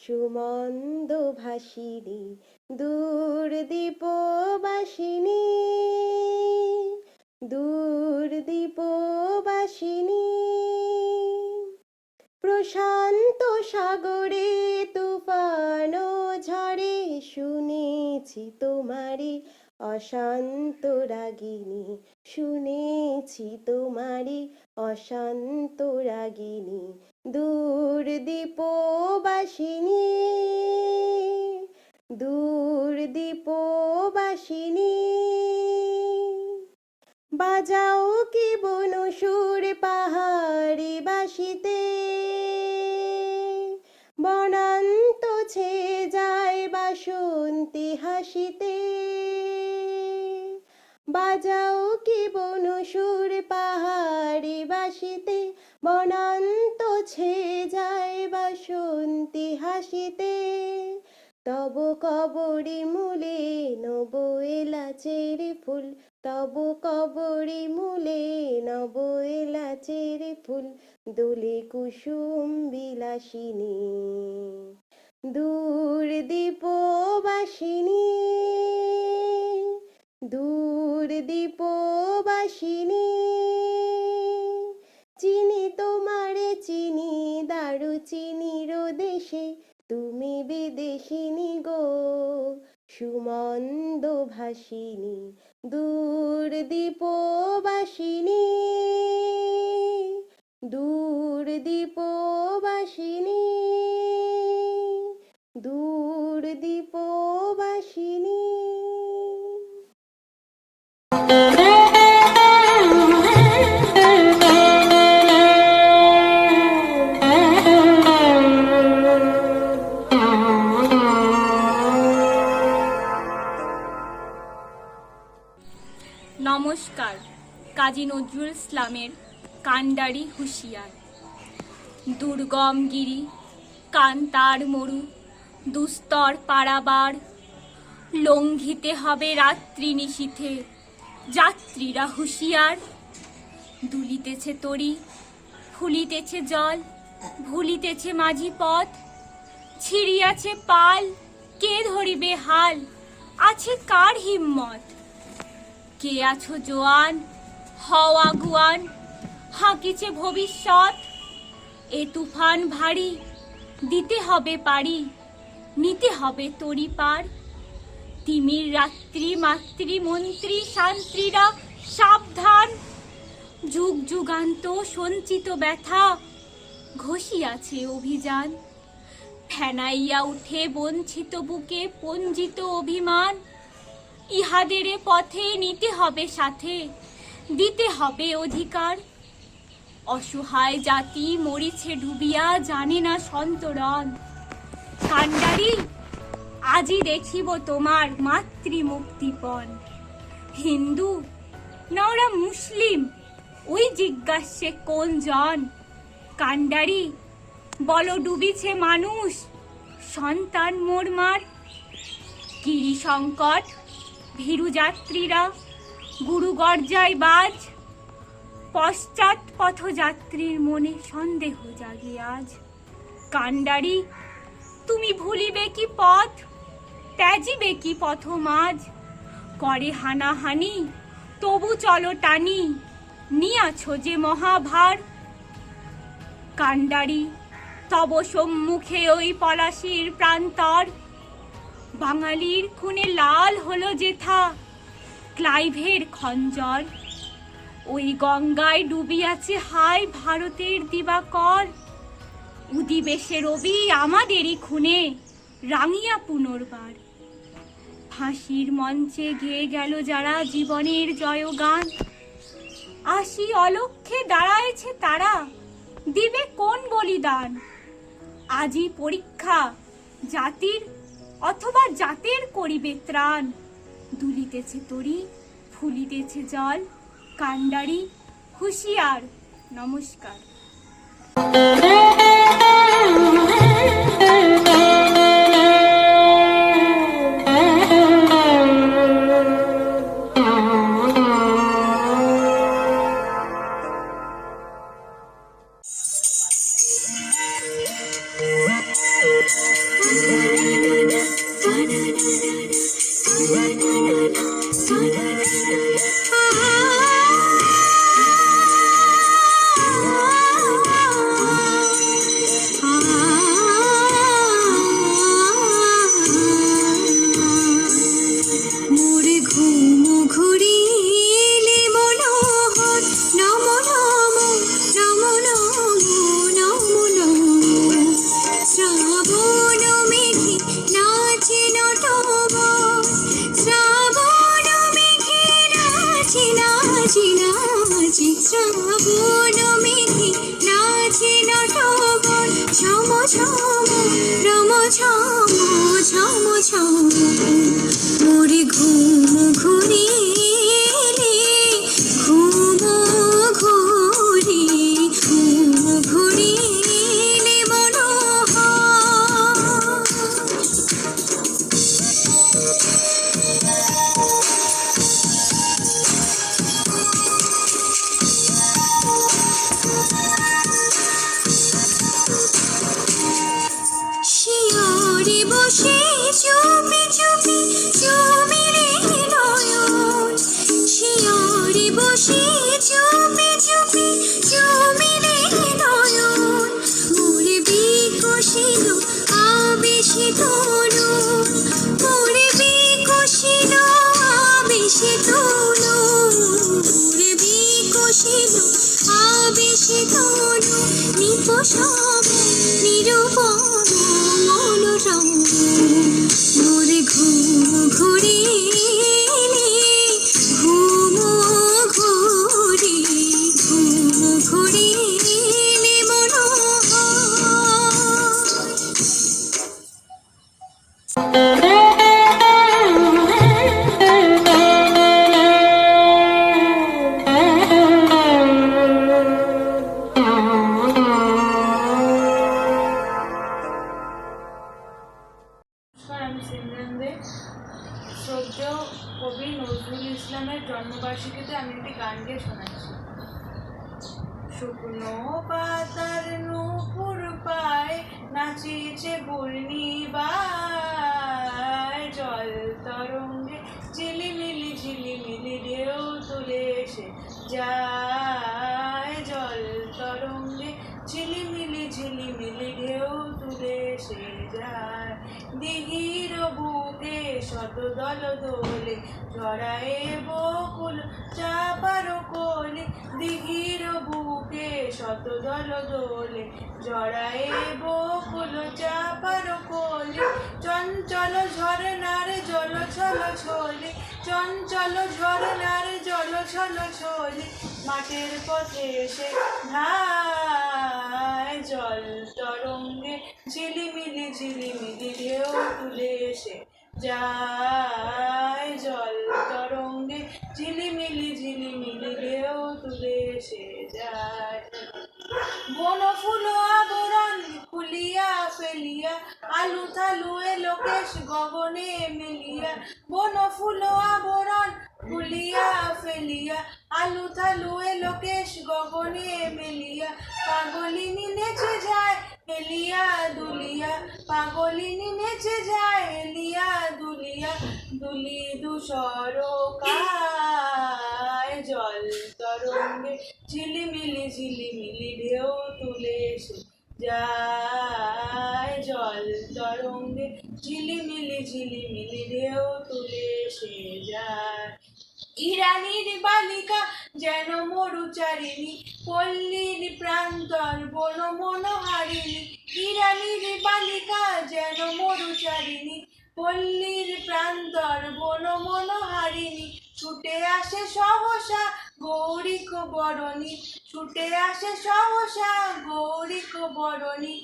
সুমন্দ ভাসিনী দূর দীপবাসিনী দূর দীপবাসিনী প্রশান্ত সাগরে তুফান ঝড়ে শুনেছি তোমারে অশান্ত রাগিনী শুনেছি তোমারে অশান্ত রাগিনী দূর দীপবাসিনী দূর দীপবাসিনী বাজাও কি বনসুর পাহাড়ি বাসিতে বনান্ত ছে যায় বাসন্তী হাসিতে বাজাও কি বনসুর পাহাড়ি বাসিতে বনান্ত ছে যায় বাসন্তী হাসিতে তব কবরী মূলে নব এলাচের ফুল তব কবরী মূলে নব এলাচের ফুল দোলে কুসুম বিলাসিনী দূর দীপবাসিনী দূর দীপবাসিনী চিনি তোমারে চিনি দারুচিনির দেশে তুমি বিদেশিনী গো সুমন্দ ভাসিনী দূর দীপবাসিনী দূর দীপবাসিনী দূর দীপবাসিনী নমস্কার। কাজী নজরুল ইসলামের কান্ডারি হুঁশিয়ার। দুর্গম গিরি কান্তার মরু দুস্তর পারাবার লঙ্ঘিতে হবে রাত্রি নিশীথে যাত্রীরা হুঁশিয়ার। দুলিতেছে তরি ফুলিতেছে জল ভুলিতেছে মাঝি পথ ছিড়িয়াছে পাল কে ধরিবে হাল আছে কার হিম্মত। কে আছো জোয়ান হও আগুয়ান হাঁকিছে ভবিষ্যৎ এ তুফান ভারী দিতে হবে পারি নিতে হবে তরি পার। তিমির রাত্রি মাতৃ মন্ত্রী শান্ত্রীরা সাবধান যুগ যুগান্ত সঞ্চিত ব্যথা ঘষিয়াছে অভিযান। ফেনাইয়া উঠে বঞ্চিত বুকে পঞ্জিত অভিমান ইহাদের পথে নিতে হবে সাথে দিতে হবে অধিকার। অসহায় জাতি মরিছে ডুবিয়া জানে না সন্তরণ। কান্ডারি আজি দেখিব তোমার মাতৃ মুক্তিপণ। হিন্দু না ওরা মুসলিম ওই জিজ্ঞাসে কোন জন। কান্ডারি বলো ডুবিছে মানুষ সন্তান মোরমার। গিরি সংকট ভীরু যাত্রীরা গুরু গর্জায় বাজ পশ্চাৎ পথযাত্রীর মনে সন্দেহ জাগে আজ। কান্ডারি তুমি ভুলিবে কি পথ ত্যাজিবে কি পথ মাঝ। করে হানাহানি তবু চলো টানি নিয়াছো যে মহাভার। কান্ডারি তব সম্মুখে ওই পলাশির প্রান্তর বাঙালির খুনে লাল হলো যেথা ক্লাইভের খঞ্জর। ওই গঙ্গায় ডুবিয়াছে হায় ভারতের দিবাকর। উদিবেশে রবি আমাদেরই খুনে রাঙিয়া পুনর্বার। ফাঁসির মঞ্চে গেয়ে গেল যারা জীবনের জয়গান। আসি অলক্ষ্যে দাঁড়ায়েছে তারা দিবে কোন বলিদান? আজই পরীক্ষা জাতির অথবা জাতের করিবে ত্রাণ। দুলিতেছে তরি, ফুলিতেছে জল, কান্ডারি হুঁশিয়ার। নমস্কার। মোরে ঘুম ঘুরিলে মনোহর নম নম নম নম নম নম। শ্রাবণ মেঘে নাচে নটবর, শ্রাবণ মেঘে নাচে নাচে নাচে, শ্রাবণ মেঘে নাচে নটবর। ঝম ঝম রম ঝম ঝম ঝম। মোরে ঘুম ঘুরিলে ঘুম ঘুরি, ঘুম ঘুরিলে মনোহর। শিয়রে বসে চুপি চুপি চুমিরে নয়ন, শিয়রে বসে চুপি চুপি চুমিরে নয়ন। মোরে বিকশিল আবেশে তনু, মোরে বিকশিল আবেশে তনু, মোরে বিকশিল আবেশে তনু। নিপসম নিরূপম মনোরম। মোরে ঘুম ঘুরিলে ঘুম ঘুরি, ঘুম ঘুরিলে মনোহর। আমি সিমরান দে। শ্রদ্ধেয় কবি নজরুল ইসলামের জন্মবার্ষিকীতে আমি একটি গান গেয়ে শোনাচ্ছি। শুকনো পাতার নূপুর পায় নাচিছে ঘূর্ণিবায়, জল তরঙ্গে ঝিলিমিলি ঝিলিমিলি ঢেউ তুলে এসে যায়, জল তরঙ্গে ঝিলিমিলি ঝিলিমিলি ঢেউ তুলে এসে যায়। দিঘির বুকে শত দল দোলে জড়ায়ে বকুল চাপার কোলে, দিঘির বুকে শত দল দোলে জড়ায়ে বকুল চাপার কোলে। চঞ্চল ঝরনার জল ছল ছলে, চঞ্চল ঝরনার জল ছল ছলে, মাঠের পথে এসে ধায়, জল তরঙ্গে ঝিলিমিলি ঝিলিমিলি ঢেউ তুলে এসে যায়, জল তরঙ্গে ঝিলিমিলি ঝিলিমিলি ঢেউ তুলে এসে যায়। বন ফুল আবরণ খুলিয়া ফেলিয়া, আলু থালু এলো কেশ গগনে মেলিয়া। বন ফুল আবরণ খুলিয়া ফেলিয়া, আলু থালু এলো কেশ গগনে মেলিয়া। পাগলিনী নেচে যায় হেলিয়া দুলিয়া, পাগলিনী নেচে যায় হেলিয়া দুলিয়া। দুলি দুসর কায়, জল তরঙ্গে ঝিলিমিলি ঝিলিমিলি ঢেউ তুলে এসে যায়, জল তরঙ্গে ঝিলিমিলি ঝিলিমিলি ঢেউ তুলে এসে যায়। ইরানির বালিকা যেন মরুচারিণী, পল্লীর প্রান্তর বন মনোহারিণী। ইরানির বালিকা যেন মরুচারিণী, পল্লীর প্রান্তর বন মনোহারিণী। ছুটে আসে সহসা গৌরিক বরণী ছুটে আসে সহসা, গৌরিক বরণী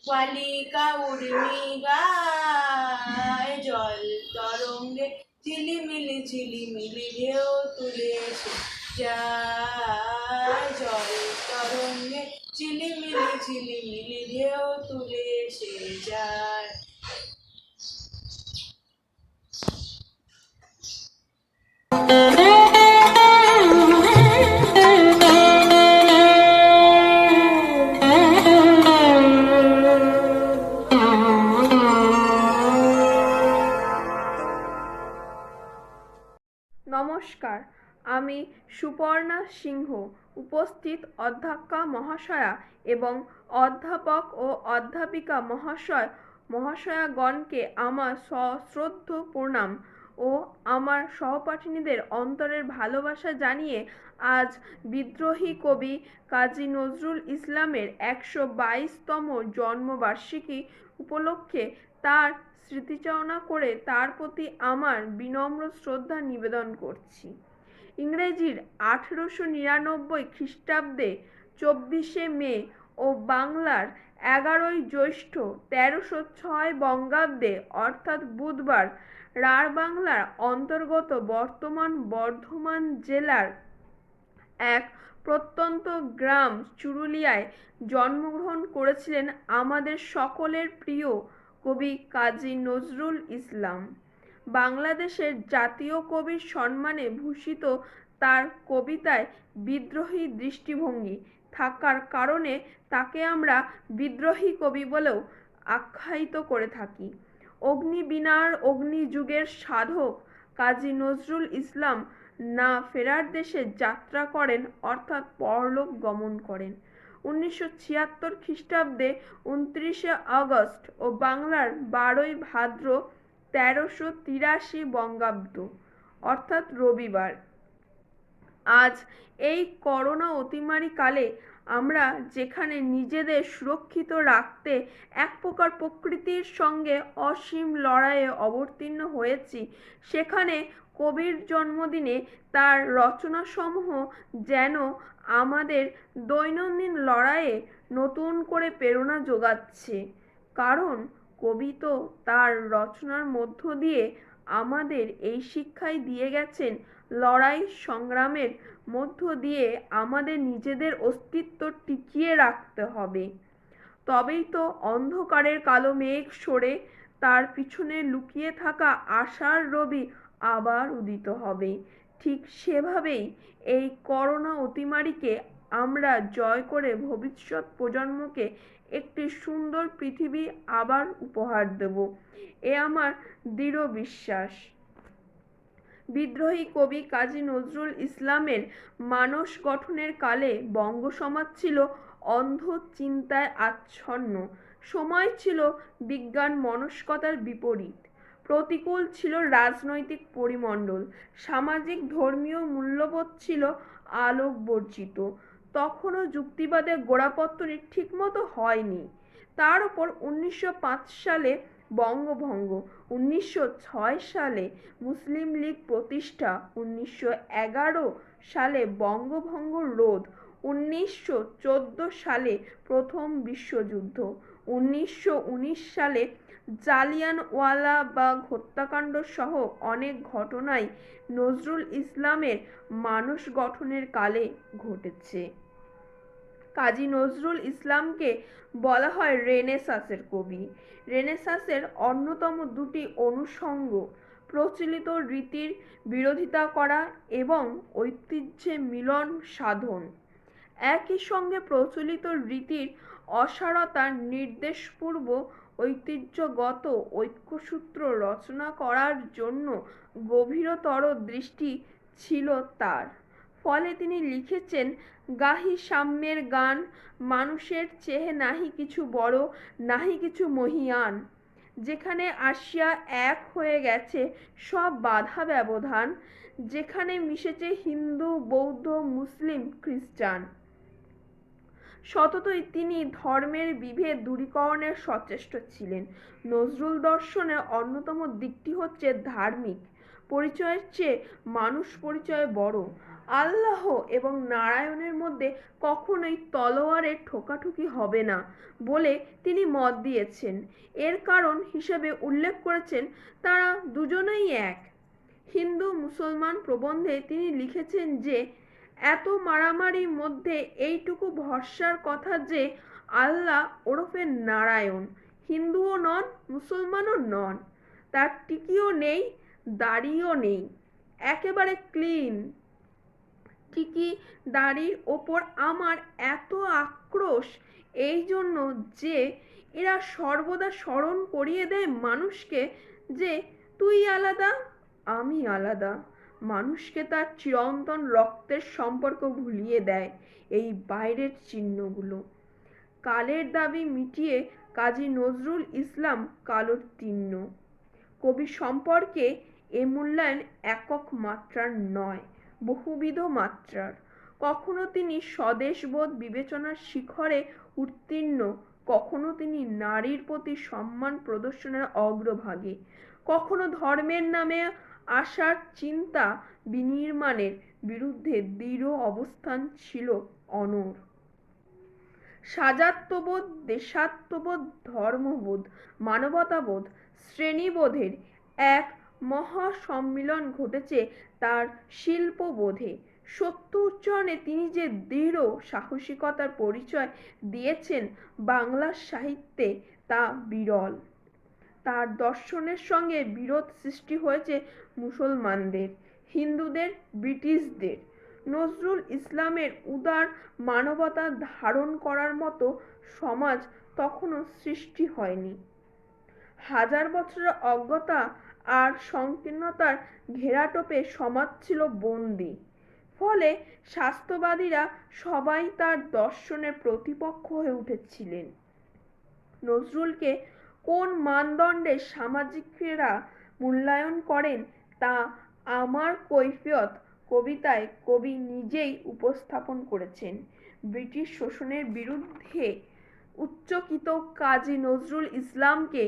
বালিকা উর্মি গায়, জল তরঙ্গে ঝিলিমিলি ঝিলিমিলি ঢেউ তুলে এসে যায়, জল তরঙ্গে ঝিলিমিলি ঝিলিমিলি ঢেউ তুলে এসে যায়। নমস্কার, আমি সুপর্ণা সিংহ, উপস্থিত অধ্যক্ষা মহাশয়া এবং অধ্যাপক ও অধ্যাপিকা মহাশয়াগণকে আমার সশ্রদ্ধ প্রণাম ও আমার সহপাঠিনীদের অন্তরের ভালোবাসা জানিয়ে আজ বিদ্রোহী কবি কাজী নজরুল ইসলামের 122তম জন্মবার্ষিকী উপলক্ষে তার স্মৃতিচারণা করে তার প্রতি আমার বিনম্র শ্রদ্ধা নিবেদন করছি। ইংরেজির 1899 খ্রিস্টাব্দে 24শে মে ও বাংলার 11ই জ্যৈষ্ঠ 1306 বঙ্গাব্দে অর্থাৎ বুধবার রাঢ়বাংলার অন্তর্গত বর্তমান বর্ধমান জেলার এক প্রত্যন্ত গ্রাম চুরুলিয়ায় জন্মগ্রহণ করেছিলেন আমাদের সকলের প্রিয় কবি কাজী নজরুল ইসলাম। বাংলাদেশের জাতীয় কবির সম্মানে ভূষিত তার কবিতায় বিদ্রোহী দৃষ্টিভঙ্গি থাকার কারণে তাকে আমরা বিদ্রোহী কবি বলেও আখ্যায়িত করে থাকি। অগ্নিবীণার অগ্নিযুগের সাধক কাজী নজরুল ইসলাম না ফেরার দেশে যাত্রা করেন, অর্থাৎ পরলোক গমন করেন 1976 খ্রিস্টাব্দে 29শে আগস্ট ও বাংলার 12ই ভাদ্র 1383 বঙ্গাব্দ অর্থাৎ রবিবার। আজ এই করোনা অতিমারী কালে আমরা যেখানে নিজেদের সুরক্ষিত রাখতে এক প্রকার প্রকৃতির সঙ্গে অসীম লড়াইয়ে অবতীর্ণ হয়েছি, সেখানে কবির জন্মদিনে তার রচনাসমূহ যেন আমাদের দৈনন্দিন লড়াইয়ে নতুন করে প্রেরণা যোগাচ্ছে। কারণ কবি তো তার রচনার মধ্য দিয়ে আমাদের এই শিক্ষাই দিয়ে গেছেন, লড়াই সংগ্রামের মধ্য দিয়ে আমাদের নিজেদের অস্তিত্ব টিকিয়ে রাখতে হবে, তবেই তো অন্ধকারের কালো মেঘ সরে তার পিছনে লুকিয়ে থাকা আশার রবি আবার উদিত হবে। ঠিক সেভাবেই এই করোনা অতিমারীকে আমরা জয় করে ভবিষ্যৎ প্রজন্মকে একটি সুন্দর পৃথিবী আবার উপহার দেব, এ আমার দৃঢ় বিশ্বাস। বিদ্রোহী কবি কাজী নজরুল ইসলামের মানস গঠনের কালে বঙ্গ সমাজ ছিল অন্ধ চিন্তায় আচ্ছন্ন, সময় ছিল বিজ্ঞান মনস্কতার বিপরীত, প্রতিকূল ছিল রাজনৈতিক পরিমণ্ডল, সামাজিক ধর্মীয় মূল্যবোধ ছিল আলোক বর্জিত। তখনও যুক্তিবাদের গোড়াপত্তনই ঠিকমতো হয়নি। তার উপর 1905 সালে বঙ্গভঙ্গ, 1906 সালে মুসলিম লীগ প্রতিষ্ঠা, 1911 সালে বঙ্গভঙ্গ রোধ, 1914 সালে প্রথম বিশ্বযুদ্ধ, 1919 সালে জালিয়ানওয়ালাবাগ হত্যাকাণ্ড সহ অনেক ঘটনাই নজরুল ইসলামের মানস গঠনের কালে ঘটেছে। কাজী নজরুল ইসলামকে বলা হয় রেনেসাঁসের কবি। রেনেসাঁসের অন্যতম দুটি অনুষঙ্গ প্রচলিত রীতির বিরোধিতা করা এবং ঐতিহ্যে মিলন সাধন। একই সঙ্গে প্রচলিত রীতির অসারতার নির্দেশপূর্ব ঐতিহ্যগত ঐক্যসূত্র রচনা করার জন্য গভীরতর দৃষ্টি ছিল তার। ফলে তিনি লিখেছেন, গাহি সাম্যের গান, মানুষের চেয়ে নাহি কিছু বড়, নাহি কিছু মহীয়ান, যেখানে আসিয়া এক হয়ে গেছে সব বাধা ব্যবধান, যেখানে মিশেছে হিন্দু, বৌদ্ধ, মুসলিম, খ্রিস্টান। সততই তিনি ধর্মের বিভেদ দূরীকরণের সচেষ্ট ছিলেন। নজরুল দর্শনের অন্যতম দিকটি হচ্ছে ধার্মিক। পরিচয়ের চেয়ে মানুষ পরিচয় বড়। আল্লাহ এবং নারায়ণের মধ্যে কখনোই তলোয়ারের ঠোকাঠুকি হবে না বলে তিনি মত দিয়েছেন। এর কারণ হিসেবে উল্লেখ করেছেন তারা দুজনেই এক। হিন্দু মুসলমান প্রবন্ধে তিনি লিখেছেন যে এত মারামারির মধ্যে এইটুকু ভরসার কথা যে আল্লাহ ওরফে নারায়ণ হিন্দুও নন মুসলমানও নন, তার টিকিও নেই দাড়িও নেই, একেবারে ক্লিন। টিকি দাড়ির ওপর আমার এত আক্রোশ এই জন্য যে এরা সর্বদা স্মরণ করিয়ে দেয় মানুষকে যে তুই আলাদা আমি আলাদা, মানুষকে তার চিরন্তন রক্তের সম্পর্ক ভুলিয়ে দেয় এই বাইরের চিহ্নগুলো। কালের দাবি মিটিয়ে কাজী নজরুল ইসলাম কালোর তিন্ন। কবি সম্পর্কে এ মূল্যায়ন একক মাত্রার নয়, বহুবিধ মাত্রার। কখনো তিনি স্বদেশবোধ বিবেচনার শিখরে উত্তীর্ণ, কখনো তিনি নারীর প্রতি সম্মান প্রদর্শনের অগ্রভাগে, কখনো ধর্মের নামে আশার চিন্তা বিনির্মাণের বিরুদ্ধে দৃঢ় অবস্থান ছিল অনড়। সাজাত্যবোধ, দেশাত্মবোধ, ধর্মবোধ, মানবতাবোধ, শ্রেণীবোধের এক মহাসম্মিলন ঘটেছে তার শিল্পবোধে। সত্য উচ্চারণে তিনি যে দৃঢ় সাহসিকতার পরিচয় দিয়েছেন বাংলা সাহিত্যে তা বিরল। তার দর্শনের সঙ্গে বিরোধ সৃষ্টি হয়েছে মুসলমানদের, হিন্দুদের, ব্রিটিশদের। নজরুল ইসলামের উদার মানবতা ধারণ করার মতো সমাজ তখনও সৃষ্টি হয়নি। হাজার বছরের অজ্ঞতা আর সংকীর্ণতার ঘেরাটোপে সমাজ ছিল বন্দী। ফলে শাস্ত্রবাদীরা সবাই তার দর্শনের প্রতিপক্ষ হয়ে উঠেছিলেন। নজরুলকে কোন মানদণ্ডে সামাজিকেরা মূল্যায়ন করেন তা আমার কৈফিয়ত কবিতায় কবি নিজেই উপস্থাপন করেছেন। ব্রিটিশ শোষণের বিরুদ্ধে উচ্চকিত কাজী নজরুল ইসলামকে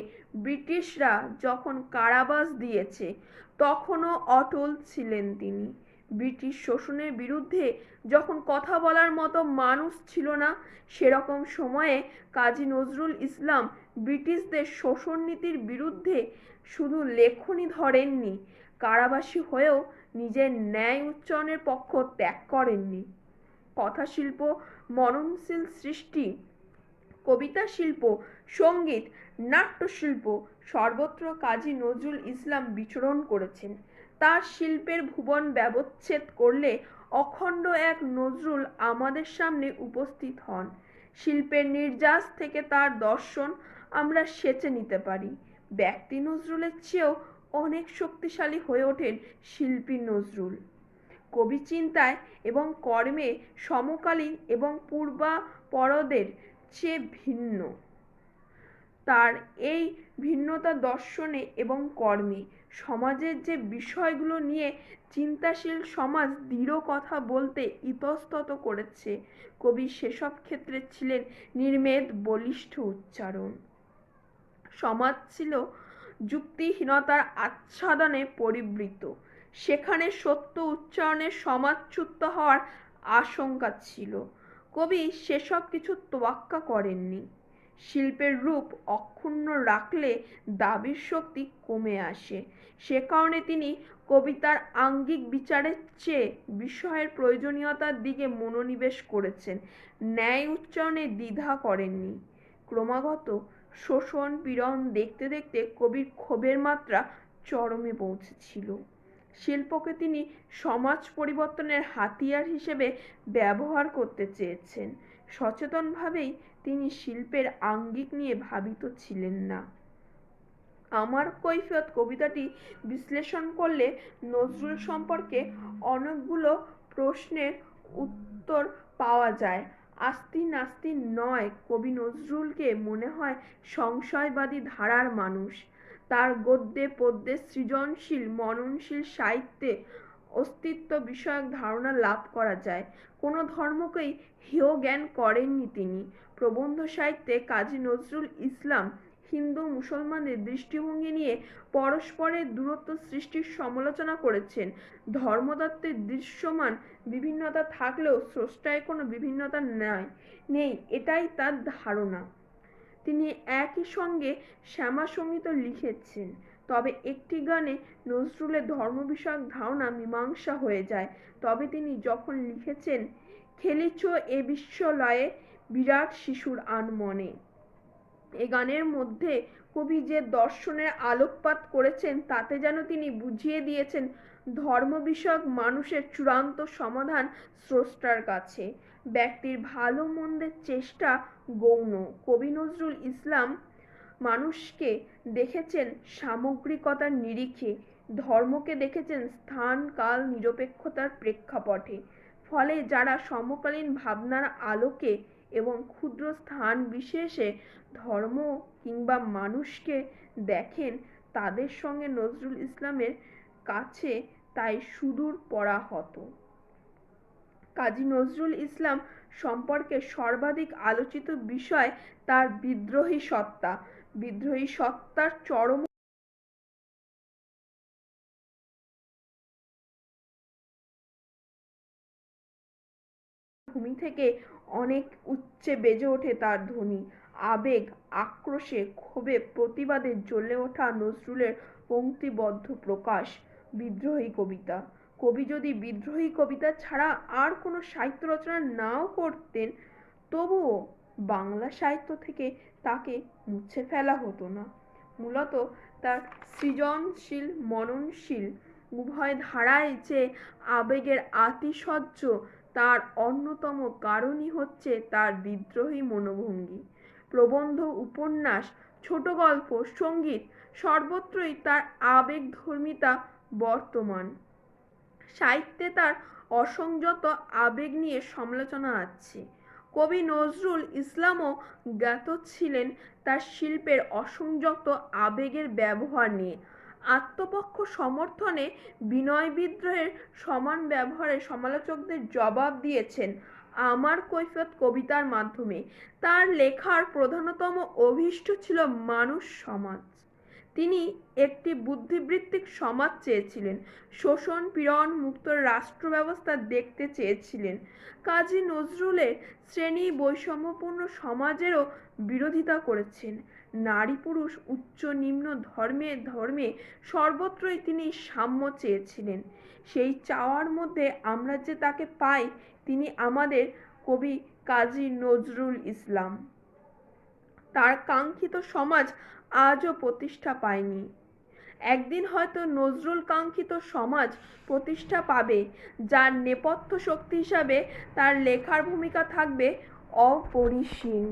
ব্রিটিশরা যখন কারাবাস দিয়েছে তখনও অটল ছিলেন তিনি। ব্রিটিশ শোষণের বিরুদ্ধে যখন কথা বলার মতো মানুষ ছিল না, সেরকম সময়ে কাজী নজরুল ইসলাম ব্রিটিশদের শোষণ নীতির বিরুদ্ধে শুধু লেখনী ধরেননি, কারাবাসী হয়েও নিজের ন্যায় উচ্চারণের পক্ষ ত্যাগ করেননি। কথাশিল্প, মননশীল সৃষ্টি, কবিতা শিল্প, সঙ্গীত, নাট্যশিল্প সর্বত্র কাজী নজরুল ইসলাম বিচরণ করেছেন। তার শিল্পের ভুবন ব্যবচ্ছেদ করলে অখণ্ড এক নজরুল আমাদের সামনে উপস্থিত হন। শিল্পের নির্যাস থেকে তার দর্শন আমরা সেচে নিতে পারি। ব্যক্তি নজরুলের চেয়েও অনেক শক্তিশালী হয়ে ওঠেন শিল্পী নজরুল। কবি চিন্তায় এবং কর্মে সমকালীন এবং পূর্বাপরদের চেয়ে ভিন্ন। তার এই ভিন্নতা দর্শনে এবং কর্মে সমাজের যে বিষয়গুলো নিয়ে চিন্তাশীল সমাজ দৃঢ় কথা বলতে ইতস্তত করেছে, কবি সেসব ক্ষেত্রে ছিলেন নির্মেদ বলিষ্ঠ উচ্চারণ। সমাজ ছিল যুক্তিহীনতার আচ্ছাদনে পরিবৃত, সেখানে সত্য উচ্চারণে সমাজচ্যুত হওয়ার আশঙ্কা ছিল। কবি সেসব কিছু তোয়াক্কা করেননি। শিল্পের রূপ অক্ষুণ্ণ রাখলে দাবির শক্তি কমে আসে। সে কারণে তিনি কবিতার আঙ্গিক বিচারের চেয়ে বিষয়ের প্রয়োজনীয়তার দিকে মনোনিবেশ করেছেন, ন্যায় উচ্চারণে দ্বিধা করেননি। ক্রমাগত শোষণ পীড়ন দেখতে দেখতে কবির ক্ষোভের মাত্রা চরমে পৌঁছেছিল। শিল্পকে তিনি সমাজ পরিবর্তনের হাতিয়ার হিসেবে ব্যবহার করতে চেয়েছেন। সচেতনভাবেই তিনি শিল্পের আঙ্গিক নিয়ে ভাবিত ছিলেন না। আমার কৈফিয়ত কবিতাটি বিশ্লেষণ করলে নজরুল সম্পর্কে অনেকগুলো প্রশ্নের উত্তর পাওয়া যায়। আস্তি নাস্তি নয়, কবি নজরুলকে মনে হয় সংশয়বাদী ধারার মানুষ। তার গদ্যে পদ্যে সৃজনশীল মননশীল সাহিত্যে অস্তিত্ব বিষয়ক ধারণা লাভ করা যায়। কোনো ধর্মকেই হেয় জ্ঞান করেননি তিনি। প্রবন্ধ সাহিত্যে কাজী নজরুল ইসলাম হিন্দু মুসলমানদের দৃষ্টিভঙ্গি নিয়ে পরস্পরের দূরত্ব সৃষ্টির সমালোচনা করেছেন। ধর্মতত্ত্বের দৃশ্যমান বিভিন্নতা থাকলেও স্রষ্টায় কোনো বিভিন্নতা নেই, এটাই তার ধারণা। তিনি একই সঙ্গে শ্যামাসঙ্গীতও লিখেছেন, তবে একটি গানে নজরুলের ধর্ম বিষয়ক ধারণা মীমাংসা হয়ে যায়। তবে তিনি যখন লিখেছেন খেলিছ এ বিশ্বলয়ে বিরাট শিশুর আনমনে, এ গানের মধ্যে কবি যে দর্শনের আলোকপাত করেছেন তাতে যেন তিনি বুঝিয়ে দিয়েছেন ধর্ম বিষয়ক মানুষের চূড়ান্ত সমাধান স্রষ্টার কাছে। ব্যক্তির ভালো মন্দের চেষ্টা গৌণ। কবি নজরুল ইসলাম মানুষকে দেখেছেন সামগ্রিকতার নিরিখে, ধর্মকে দেখেছেন স্থান কাল নিরপেক্ষতার প্রেক্ষাপটে। ফলে যারা সমকালীন ভাবনার আলোকে এবং ক্ষুদ্র স্থান বিশেষে ধর্ম কিংবা মানুষকে দেখেন তাদের সঙ্গে নজরুল ইসলামের কাছে তাই সুদূর পরাহত। কাজী নজরুল ইসলাম সম্পর্কে সর্বাধিক আলোচিত বিষয় তার বিদ্রোহী সত্তা। বিদ্রোহী সত্তার চরম ভূমি থেকে অনেক উচ্চে বেজে ওঠে তার ধ্বনি। আবেগ, আক্রোশে, ক্ষোভে, প্রতিবাদে জ্বলে ওঠা নজরুলের পংক্তিবদ্ধ প্রকাশ বিদ্রোহী কবিতা। কবি যদি বিদ্রোহী কবিতা ছাড়া আর কোনো সাহিত্য রচনা নাও করতেন, তবুও বাংলা সাহিত্য থেকে তাকে মুছে ফেলা হতো না। মূলত তার সৃজনশীল, মননশীল উভয় ধারায় যে আবেগের আতিশয্য, তার অন্যতম কারণই হচ্ছে তার বিদ্রোহী মনোভঙ্গি। প্রবন্ধ, উপন্যাস, ছোট গল্প, সঙ্গীত সর্বত্রই তার আবেগধর্মিতা বর্তমান। সাহিত্যে তার অসংযত আবেগ নিয়ে সমালোচনা আছে। কবি নজরুল ইসলামও জ্ঞাত ছিলেন তার শিল্পের অসংযত আবেগের ব্যবহার নিয়ে। আত্মপক্ষ সমর্থনে বিনয় বিদ্রোহের সমান ব্যবহারে সমালোচকদের জবাব দিয়েছেন আমার কৈফিয়ত কবিতার মাধ্যমে। তার লেখার প্রধানতম অভীষ্ট ছিল মানুষ সমাজ। তিনি একটি বুদ্ধিবৃত্তিক সমাজ চেয়েছিলেন, শোষণ পীড়ন মুক্ত রাষ্ট্র ব্যবস্থা দেখতে চেয়েছিলেন। কাজী নজরুলের শ্রেণী বৈষম্যপূর্ণ সমাজেরও বিরোধিতা করেছেন। নারী পুরুষ উচ্চ নিম্ন ধর্মে সর্বত্রই তিনি সাম্য চেয়েছিলেন। সেই চাওয়ার মধ্যে আমরা যে তাকে পাই, তিনি আমাদের কবি কাজী নজরুল ইসলাম। তার কাঙ্ক্ষিত সমাজ আজও প্রতিষ্ঠা পায়নি। একদিন হয়তো নজরুল কাঙ্ক্ষিত সমাজ প্রতিষ্ঠা পাবে, যার নেপথ্য শক্তি হিসাবে তার লেখার ভূমিকা থাকবে অপরিসীম।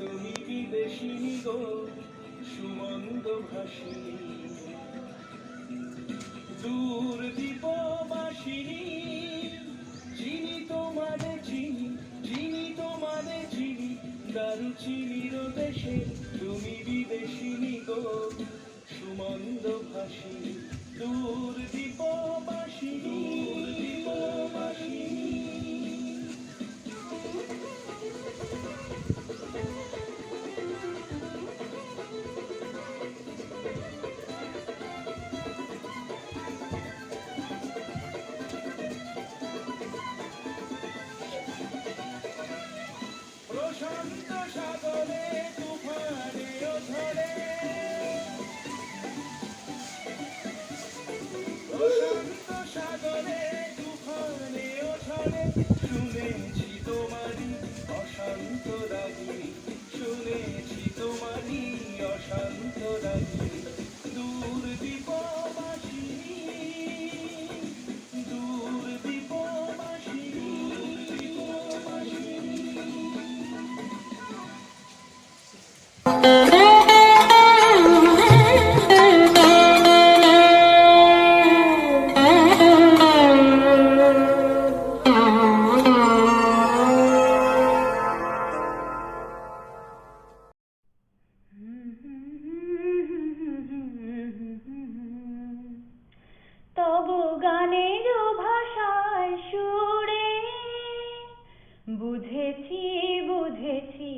তুমি বিদেশিনী গো সুমন্দ ভাসিনী, দূর দীপবাসিনী চিনি তোমারে চিনি, চিনি তোমারে চিনি, দারুচিনির দেশে তুমি বিদেশিনী গো সুমন্দ ভাসিনী, দূর দীপবাসিনী, দীপবাসিনী। শুনেছি তোমারই অশান্ত রাগিনী, শুনেছি তোমারই অশান্ত রাগিনী, দূর দীপবাসিনী, দূর দীপবাসিনী, দীপবাসিনী। তব গানের ভাষায় সুরে বুঝেছি বুঝেছি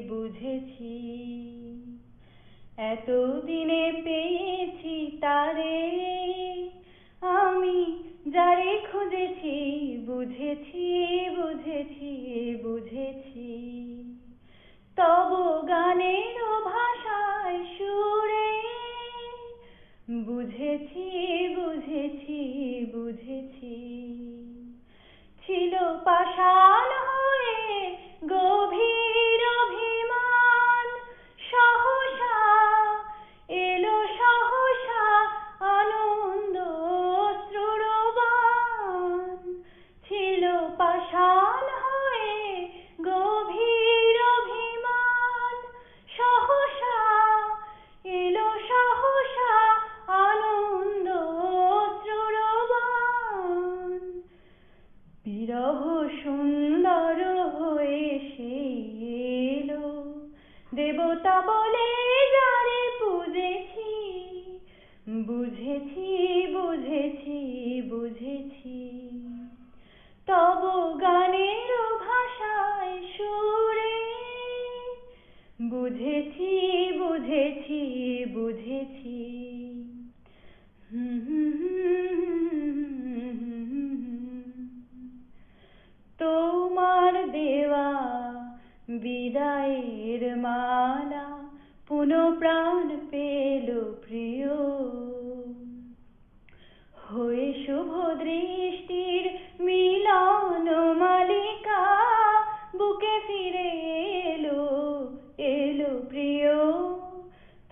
বুঝেছি, এতদিনে পেয়েছি তারে আমি যারে খুঁজেছি, বুঝেছি বুঝেছি বুঝেছি। তব গানের ভাষায় সুরে বুঝেছি বুঝেছি বুঝেছি, ছিল পাষাণ হয়ে গভীর অভিমান, সহসা এলো সহসা আনন্দ অশ্রুরবাণ, ছিল পাষাণ হয়ে গভীর অভিমান, সহসা এলো সহসা আনন্দ অশ্রুরবাণ, বিরহ সুন্দর হয়ে সে এলো দেবতা বলে যারে পুজেছি, বুঝেছি বুঝেছি বুঝেছি। তব গানের ভাষায় সুরে বুঝেছি বুঝেছি বুঝেছি। তোমার দেওয়া বিদায়ের মালা পুনঃ প্রাণ পেল প্রিয়, হয়ে শুভ দৃষ্টির মিলন মালিকা বুকে ফিরে এলো এলো প্রিয়,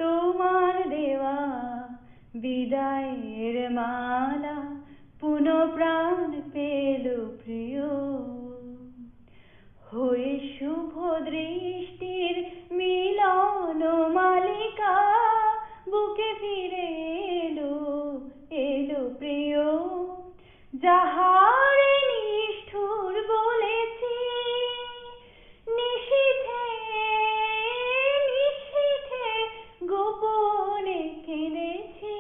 তোমার দেওয়া বিদায়ের মালা পুনঃ প্রাণ পেল প্রিয়, হয়ে শুভ দৃষ্টির মিলন মালিকা বুকে ফিরে এলো এলো প্রিয়, যাহারে নিষ্ঠুর বলেছি নিশীথে নিশীথে গোপনে কেঁদেছি,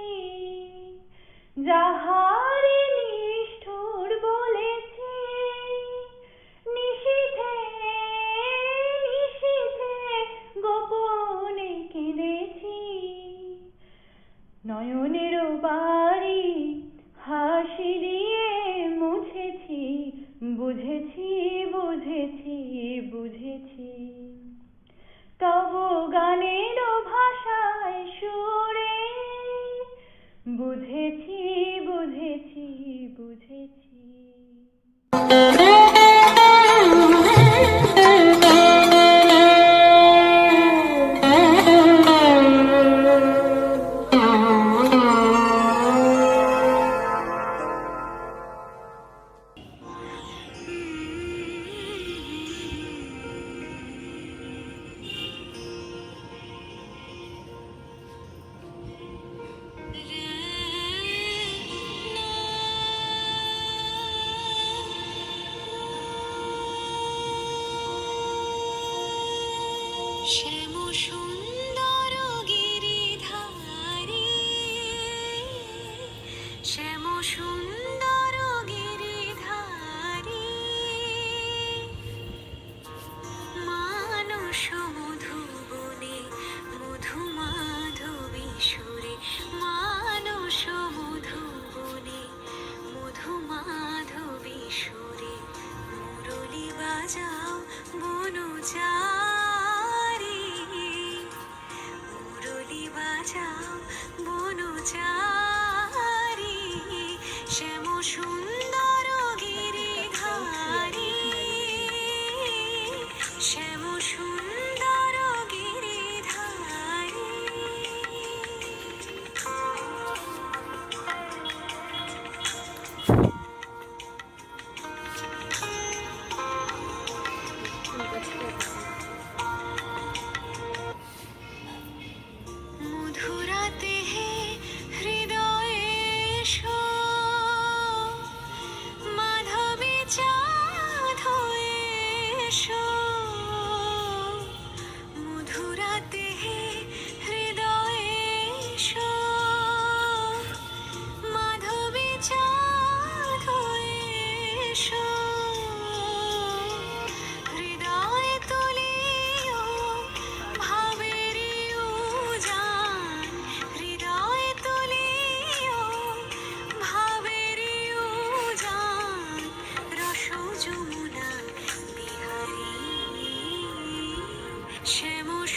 যাহারে নিষ্ঠুর বলেছি নিশীথে নিশীথে গোপনে কেঁদেছি, নয়নের বাড়ি হাসি দিয়ে মুছেছি, বুঝেছি বুঝেছি বুঝেছি। তব গানের ভাষায় সুরে বুঝেছি বুঝেছি বুঝেছি। শ্যাম সুন্দর গিরিধারী, শ্যাম সুন্দর গিরিধারী, মানস মধুবনে মধু মাধবী সুরে, মানস মধুবনে মধু মাধবী সুরে, মুরলী বাজাও বনচারী,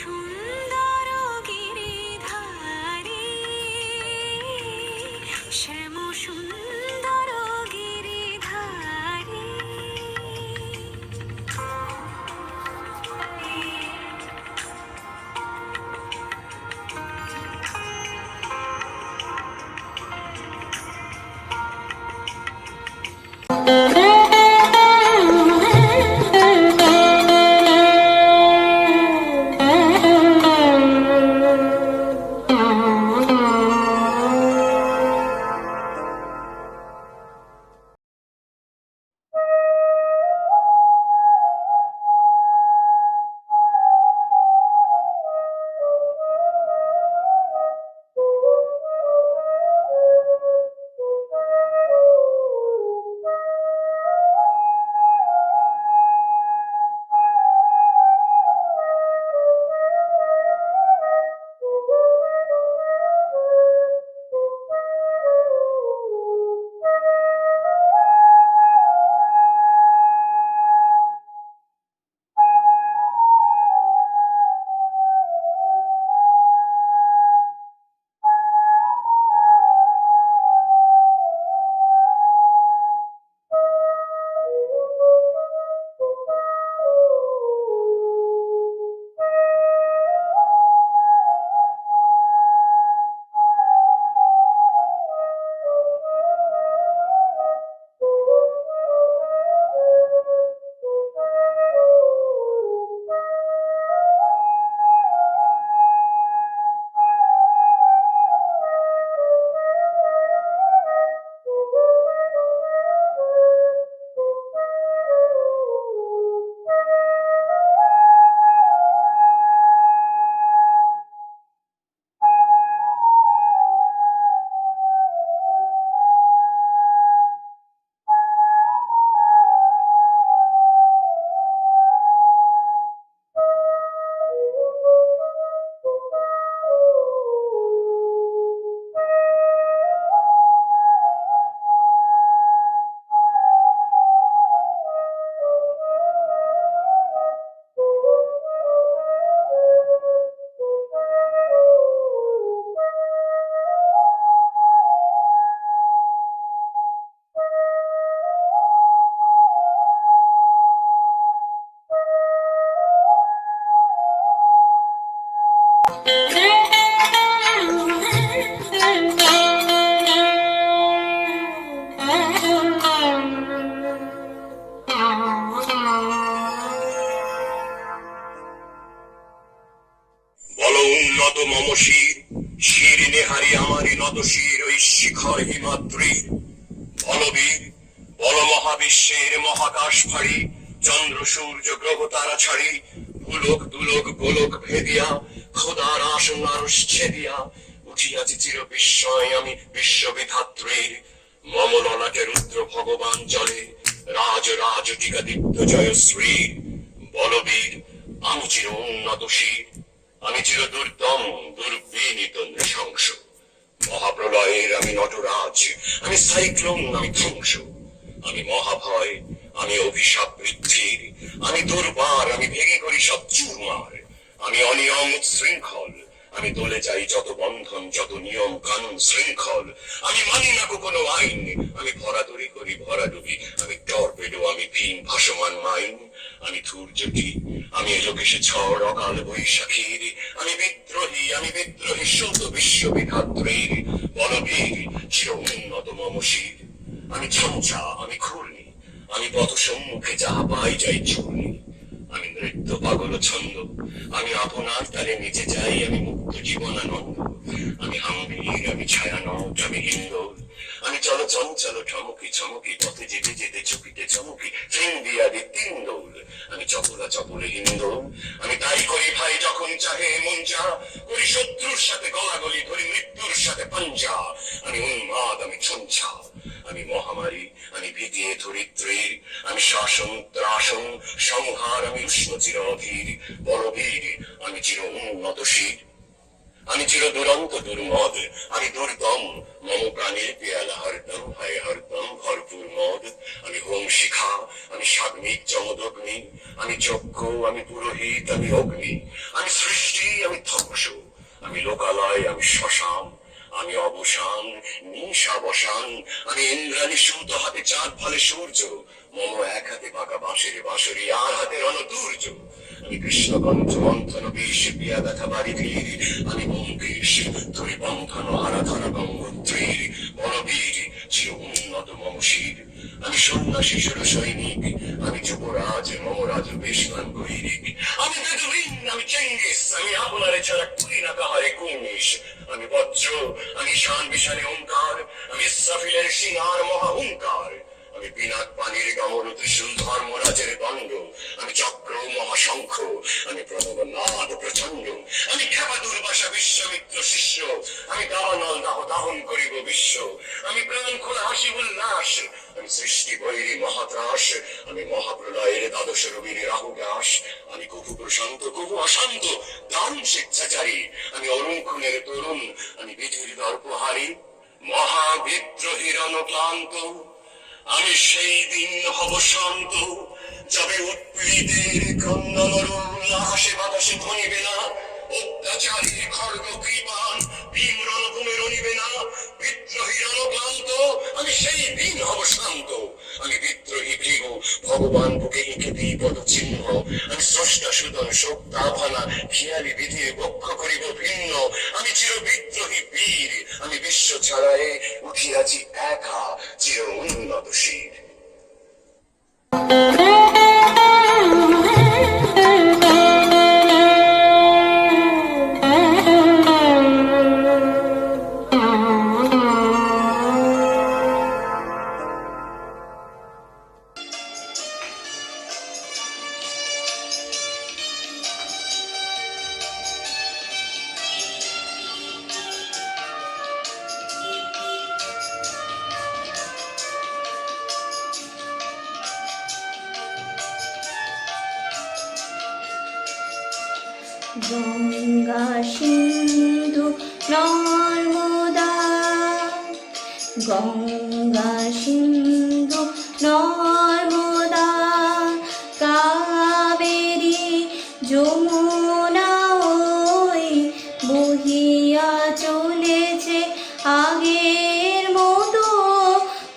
সুন্দর গিরিধারী, শ্যাম সুন্দর গিরিধারী। উন্নত মম শির, শির নেহারি আমারি নত শির ওই শিখর হিমাদ্রি। বলবীর বল মহাবিশ্বের মহাকাশ ফাড়ি, চন্দ্র সূর্য গ্রহ তারা ছাড়ি, ভুলোক দুলোক গোলক ভেদিয়া, খোদার আসন আরশ ছেদিয়া, উঠিয়াছি চির বিস্ময় আমি বিশ্ববিধাত্রীর। মম ললাটে রুদ্র ভগবান জলে, রাজ রাজ টিকা দীপ্ত জয়শ্রী। বলবীর আমি চির উন্নত শির, আমি চির দুর্দম দুর্বিনীত নৃশংস। মহাপ্রলয়ের আমি নটরাজ, আমি সাইক্লোন, আমি ধ্বংস। আমি মহাভয়, আমি অভিশাপ বৃদ্ধির, আমি দুর্বার, আমি ভেঙে করি সব চুরমার। আমি অনিয়ম উচ্ছৃঙ্খল, আমি দলে যাই যত বন্ধন যত নিয়ম কানুন শৃঙ্খল। আমি মানি না কোনো আইন, আমি ভরাদরি করি ভরাডুবি, আমি টর্পেডো, আমি ভিন ভাসমান মাইন। আমি ধূর্যটি, আমি এলোকেশে ঝড় অকাল বৈশাখীর। আমি বিদ্রোহী শত বিশ্ববিধাত্রীর। বলবীর চির উন্নত মম শির, আমি ঝঞ্ঝা, আমি ঘূর্ণি, আমি পথ সম্মুখে যাহা পাই যাই চূর্ণি। আমি নৃত্য পাগল ছন্দ, আমি আপনার তালে নেচে যাই, আমি মুক্ত জীবনানন্দ। আমি হাম্বীর, আমি ছায়ানট, আমি হিন্দোল, আমি চল চঞ্চল ঠমকি চমকি, পথে যেতে যেতে চকিতে চমকি, ফিন্দিয়াদি তিন দৌল। আমি চপলা চপলে হিন্দোল, আমি তাই করি ভাই যখন চাহে মন যা, করি শত্রুর সাথে গলাগলি, ধরি মৃত্যুর সাথে পাঞ্জা। আমি উন্মাদ, আমি ছঞ্ছা, আমি মহামারী, আমি ভীতি ধরিত্রীর। আমি শাসন ত্রাসন সংহার, আমি উষ্ণ চির অধীর। বলবীর আমি চির উন্নত শির, আমি চির দুরন্ত দুর্মদ, আমি দুর্দম, মম প্রাণের পেয়ালা হরদম হয় হরদম ভরপুর মদ। আমি হোম শিখা, আমি সাগ্নিক চমদগ্নি, আমি যজ্ঞ, আমি পুরোহিত, আমি অগ্নি, আমি সৃষ্টি, আমি ধ্বংস, আমি লোকালয়, আমি শ্মশান, আমি অবসান, নিশাবসান, আমি ইন্দ্রাণী সুত, হাতে চাঁদ ফলে সূর্য, মম এক হাতে পাকা বাঁশের বাঁশরি, আর হাতে রণদুর্য। আমি কৃষ্ণকণ্ঠ মন্থন বিষ পিয়া ব্যথা বাড়ি ধীর, আমি ব্যোমকেশ ধরি বন্ধন আরাধনা গঙ্গোত্রীর, বলবীর চির উন্নত মম শির। আমি সন্ন্যাসী সুর সৈনিক, আমি যুবরাজ, মম রাজ বেশমান গৈরিক। আমি বেদুইন, আমি চেঙ্গিস, আমি আপনারে ছাড়া তুই না কাহারে কুর্নিশ। আমি বজ্র, আমি শান বিশানে ওঙ্কার, আমি ইসরাফিলের সিংহার মহাহুঙ্কার। আমি পিনাক পানির গমন ত্রিশূল ধর্মরাজের দণ্ড, আমি চক্র মহাশঙ্খ, আমি প্রণবনাদ প্রচণ্ড। আমি ক্ষেপা দুর্বাসা বিশ্বামিত্র শিষ্য, আমি দাবানল দাহ দাহন করিব বিশ্ব। আমি প্রাণ খোলা হাসি উল্লাস, আমি সৃষ্টি বৈরী মহাত্রাস, আমি মহাপ্রলয়ের দ্বাদশ রবির রাহু গ্রাস। আমি কভু প্রশান্ত কভু অশান্ত দান স্বেচ্ছাচারী, আমি অরুণ খুনের তরুণ, আমি বিধির দর্পহারী, মহাবিদ্রোহীর অনুক্লান্ত। আমি সেই দিন হব শান্ত, যাবে উৎপীড়িতের ক্রন্দন আকাশে বাতাসে ধ্বনিবে না। অত্যাচারী খড়গ কৃপান ভীম রণভূমে রণিবে না। বিদ্রোহীর অনুক্লান্ত, আমি সেই দিন হব শান্ত। আমি বিদ্রোহী ভৃগ, ভগবান বুকে এঁকে দিই পদ চিহ্ন। আমি স্রষ্টা সুদন শোক্তাভানা, খেয়ালি বিধির বক্ষ করিব ভিন্ন। আমি চির বিদ্রোহী বীর, আমি বিশ্ব ছাড়ায়ে উঠিয়াছি একা চির উন্নত শির। গঙ্গা সিন্ধু নর্মদা, গঙ্গা সিন্ধু নর্মদা, কাবেরী যমুনা ওই বহিয়া চলেছে আগের মতো।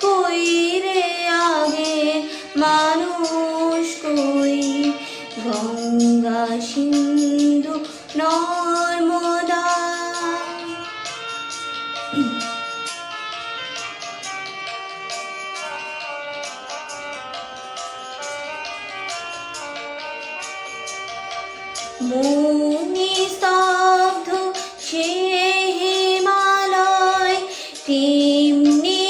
কই রে আগের মানুষ কই, গঙ্গা সিন্ধু নর্মদা। মুনি স্তব্ধ সে হিমালয়, তেমনি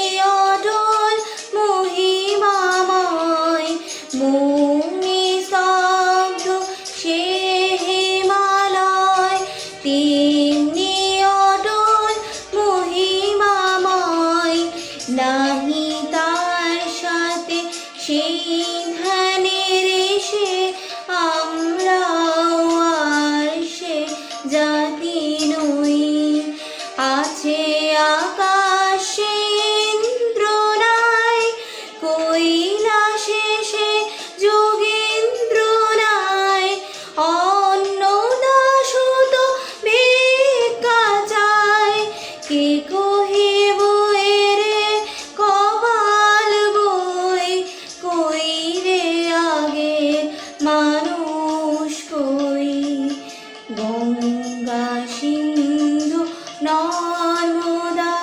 অটল মহিমাময়। মুনি স্তব্ধ সে হিমালয়, তেমনি অটল মহিমাময়। নাহি তার সাথে সেই ধ্যানের এসে আমরাও আর সে জাতি নই। আছে আকাশে ইন্দ্র নাই, কৈলাসে সে যোগেন্দ্র নাই। অন্নদাসুত ভিক্ষা চায়, কে কহিব এরে কপাল বই। কই রে আগের মানুষ কই, গঙ্গা সিন্ধু নর্মদা।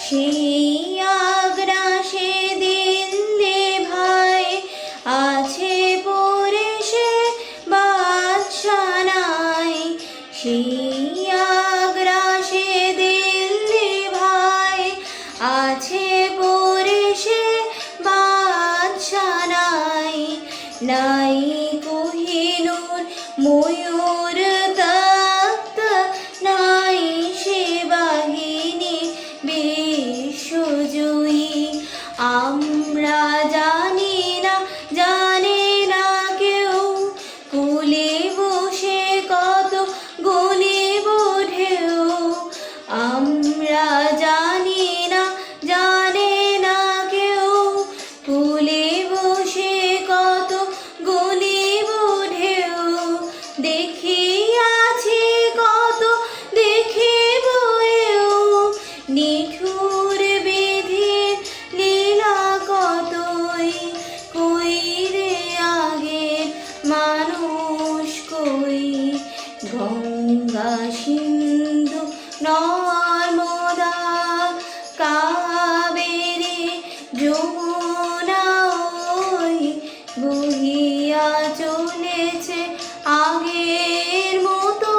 সেই আগ্রাসে দিল্লি ভাই, আছে পরে সে বাদশা নাই। সেই আগ্রাসে দিল্লি ভাই, আছে পরে সে বাদশা নাই। নাই কোহিনূর ময়ূর তপ্ত, নাই সে বাহিনী বিশ্বজয়ী। আমরা জানি না, জানে না কেউ, কুলে বসে কত গলিব ঢেউ। আমরা জানি না, জানে না কেউ, কুলে বসে কত গলিব ঢেউ। দেখিয়াছি কত, দেখিব এও, নিঠুর বিধির লীলা কতই। কই রে আগের মানুষ কই, গঙ্গা সিন্ধু নর্মদা কাবেরী যমুনা ওই বহিয়া চলেছে আগের মতো।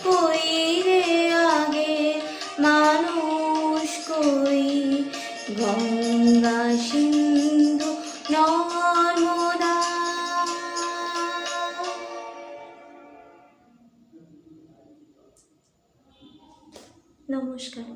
কই রে আগের মানুষ কই, গঙ্গা সিন্ধু নর্মদা। নমস্কার।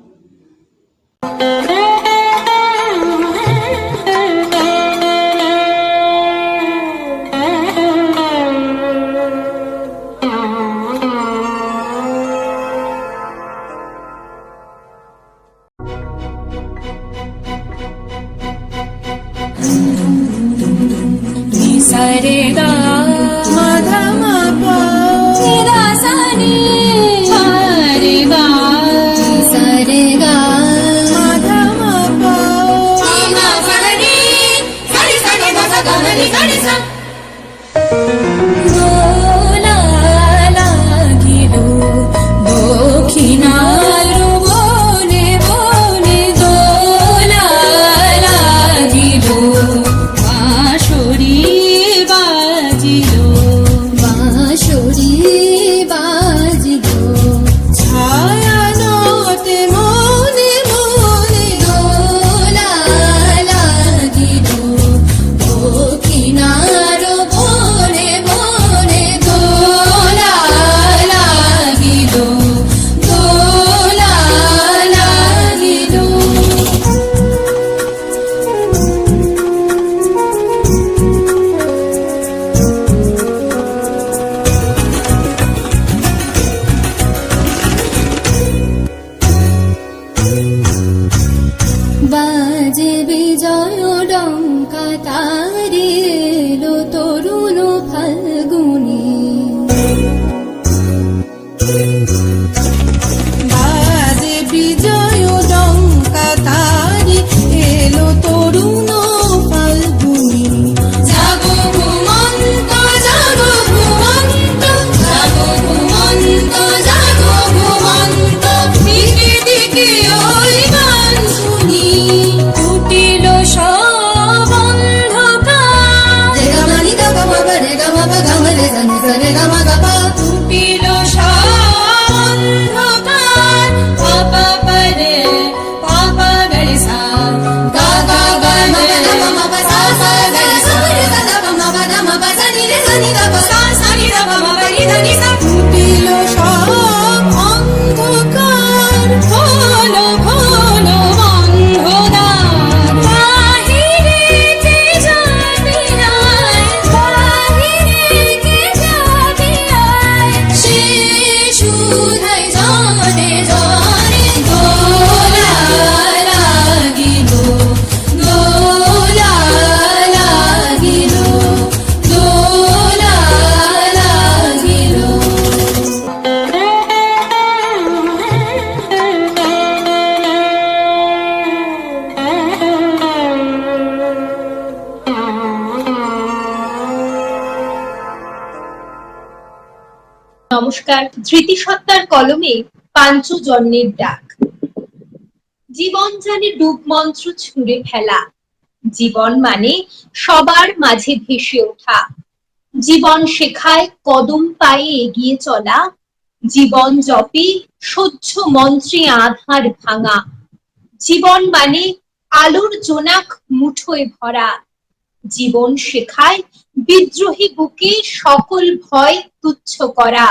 सारे गा मा धा मा पा नी धा सा नी सारे गा सारे गा मा धा मा पा नी मा सा नी सारे सा नी धा सा गा मा नी सा नी सा। দোলা লাগিলো দক্ষিণার বনে বনে, দোলা লাগিলো বাঁশরি বাজিলো, বাঁশরি বাজিলো ছায়ানতে মনে মনে, দোলা লাগিলো দক্ষিণার বনে বনে, দোলা লাগিলো দোলা লাগিলো। বাজে বিজয় ডঙ্কা তারি এলো তরুণ ফাল্গুনি, বাজে বিজয় ডঙ্কা তারি এলো তরুণ ফাল্গুনি। জাগো ঘুমন্ত জাগো ঘুমন্ত, জাগো ঘুমন্ত জাগো ঘুমন্ত, দিকে দিকে ওই গান শুনি। উঠিল সব অন্ধকার, রে গা মা নি গা গা মা গা রে গা মা গা গা মা রে গা নি সা রে গা মা গা পা। উঠিল সব অন্ধকার, পা পা পা রে পা পা গা রে সা, গা গা গা মা গা গা মা মা পা সা সা গা রে সা রে সা দা পা মা পা দা মা পা সা নি রে সা নি দা পা সা সা নি দা পা মা পা নি দা নি সা। উঠিল সব অন্ধকার, হলো হলো অন্ধকার, বাহিরে কে যাবি আয়, বাহিরে কে যাবি আয়, সে শুধাই জনে জনে। দোলা লাগিলো দোলা লাগিলো দোলা লাগিলো। নমস্কার। ধৃতিসত্তার কলমে পাঞ্চজন্যের ডাক। জীবন জানে ডুব মন্ত্র ছুঁড়ে ফেলা, জীবন মানে সবার মাঝে ভেসে ওঠা। জীবন শেখায় কদম পায়ে এগিয়ে চলা, জীবন জপে সহ্য মন্ত্রে আধার ভাঙা। জীবন মানে আলোর জোনাক মুঠোয় ভরা, জীবন শেখায় বিদ্রোহী বুকে সকল ভয় তুচ্ছ করা।